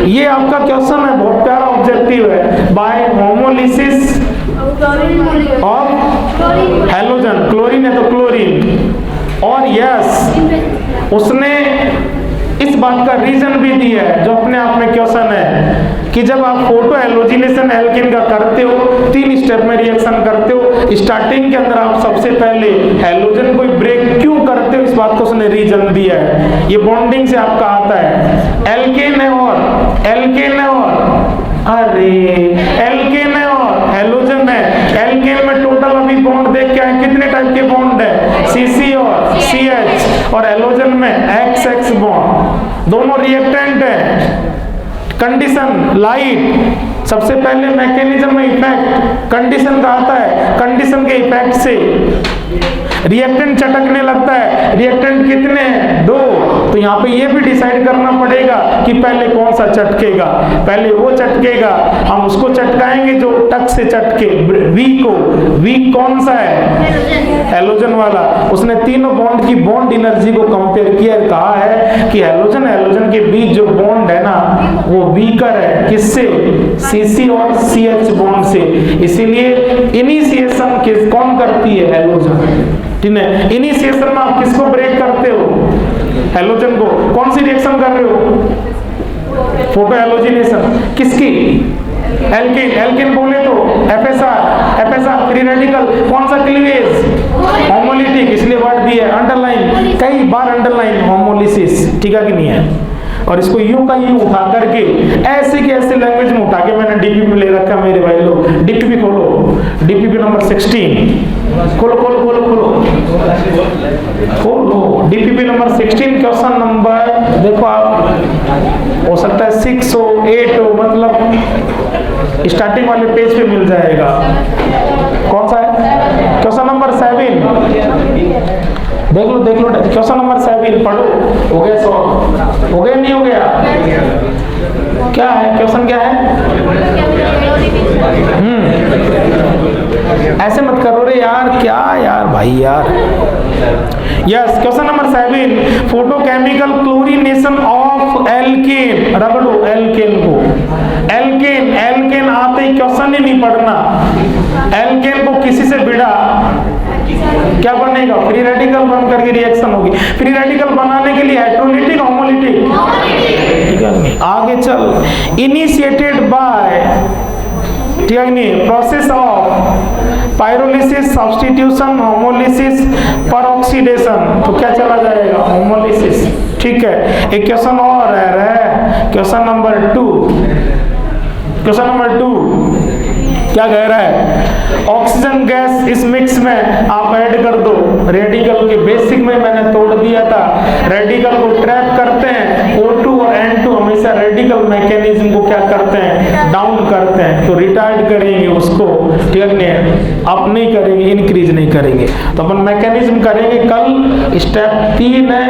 ये आपका क्वेश्चन है, बहुत प्यारा ऑब्जेक्टिव है, bye homolysis of halogen, chlorine है तो क्लोरीन। और यस उसने इस बात का रीजन भी दिया है जो अपने आप में क्वेश्चन है कि जब आप फोटो हैलोजिनेशन एल्केन का करते हो, 3 स्टेप में रिएक्शन करते हो, स्टार्टिंग के अंदर आप सबसे पहले हैलोजन को ब्रेक क्यों करते हो, इस बात को उसने रीजन दिया है। ये बॉन्डिंग से आपका आता है। एल्केन है और एल्केन है और अरे एल्केन है और हैलोजन है। एल्केन में टोटल अभी बॉन्ड देख के आए कितने टाइप के बॉन्ड है, CC और CH, और हैलोजन में XX बॉन्ड, दोनों रिएक्टेंट है। कंडीशन लाइट, सबसे पहले मैकेनिज्म में इफेक्ट कंडीशन का आता है, कंडीशन के इफेक्ट से रिएक्टेंट चटकने लगता है। रिएक्टेंट कितने हैं? 2। तो यहाँ पे ये भी डिसाइड करना पड़ेगा कि पहले कौन सा चटकेगा। पहले वो चटकेगा, हम उसको चटकाएंगे जो टक से चटके, वी को। वी कौन सा है? हैलोजन वाला। उसने तीनों बॉन्ड की बॉन्ड एनर्जी को कंपेयर किया, कहा है कि हैलोजन हैलोजन के बीच जो बॉन्ड है ना वो वीकर है, किससे? CC और CH बॉन्ड से। इसीलिए इनिशिएशन किस कौन करती है? हैलोजन। ठीक है, इनिशिएशन में आप किसको ब्रेक करते हो? हैलोजन को। कौन सी रिएक्शन कर रहे हो? Photo halogenation. किसकी? एल्केन। एल्केन बोले तो FSR फ्री रेडिकल। कौन सा क्लीवेज? होमोलिटिक, इसलिए वर्ड दिया है अंडरलाइन, कई बार अंडरलाइन, होमोलिसिस। ठीक है कि नहीं है? और इसको यूं का यूं उठा करके ऐसे की ऐसे लैंग्वेज में उठा के मैंने डीपी में ले रखा मेरे भाई लोग। डीपी खोलो, डीपी नंबर 16 खोलो खोलो खोलो खोलो खोलो। डीपी नंबर 16 क्वेश्चन नंबर देखो आप, हो सकता है 6 हो 8 हो, मतलब स्टार्टिंग वाले पेज पे मिल जाएगा। कौन सा है? क्वेश्चन नंबर 7 देख लो क्वेश्चन नंबर 7 पढ़ो। हो गया 100? हो गया नहीं हो गया? क्या है क्वेश्चन? क्या है? ऐसे मत करो रे यार, क्या यार भाई यार। Yes question number 7, photochemical chlorination of alkane. रगड़ो एल्केन को। एल्केन, एल्केन आते ही क्वेश्चन ही नहीं पढ़ना। एल्केन को किसी से भिड़ा क्या बनेगा? फ्री रेडिकल बन करके रिएक्शन होगी। फ्री रेडिकल बनाने के लिए हेटेरोलिटिक होमोलिटिक, ठीक है। आगे चल, इनिशिएटेड बाय, ठीक है नहीं, process of pyrolysis, substitution, homolysis, परऑक्सीडेशन, तो क्या चला जाएगा? होमोलिसिस, ठीक है। एक क्वेश्चन और है, क्वेश्चन नंबर 2। क्वेश्चन नंबर 2 क्या कह रहा है? ऑक्सीजन गैस इस मिक्स में आप ऐड कर दो। रेडिकल के बेसिक में मैंने तोड़ दिया था, रेडिकल को ट्रैप करते हैं, O2 और N2 हमेशा रेडिकल मैकेनिज्म को क्या करते हैं? डाउन करते हैं, तो रिटायर्ड करेंगे उसको, ठीक है, अप नहीं करेंगे, इंक्रीज नहीं करेंगे। तो अपन मैकेनिज्म करेंगे कल। स्टेप 3 है,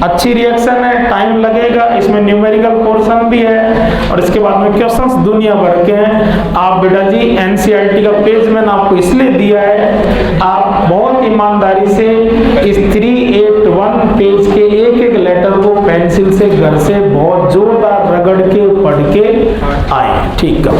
अच्छी रिएक्शन है, टाइम लगेगा, इसमें न्यूमेरिकल पोर्शन भी है और इसके बाद में क्वेश्चंस दुनिया भर के हैं। आप बेटा जी एनसीईआरटी का पेज मैंने आपको इसलिए दिया है, आप बहुत ईमानदारी से इस 381 पेज के एक एक लेटर को पेंसिल से घर से बहुत जोरदार रगड़ के पढ़ के आए, ठीक है।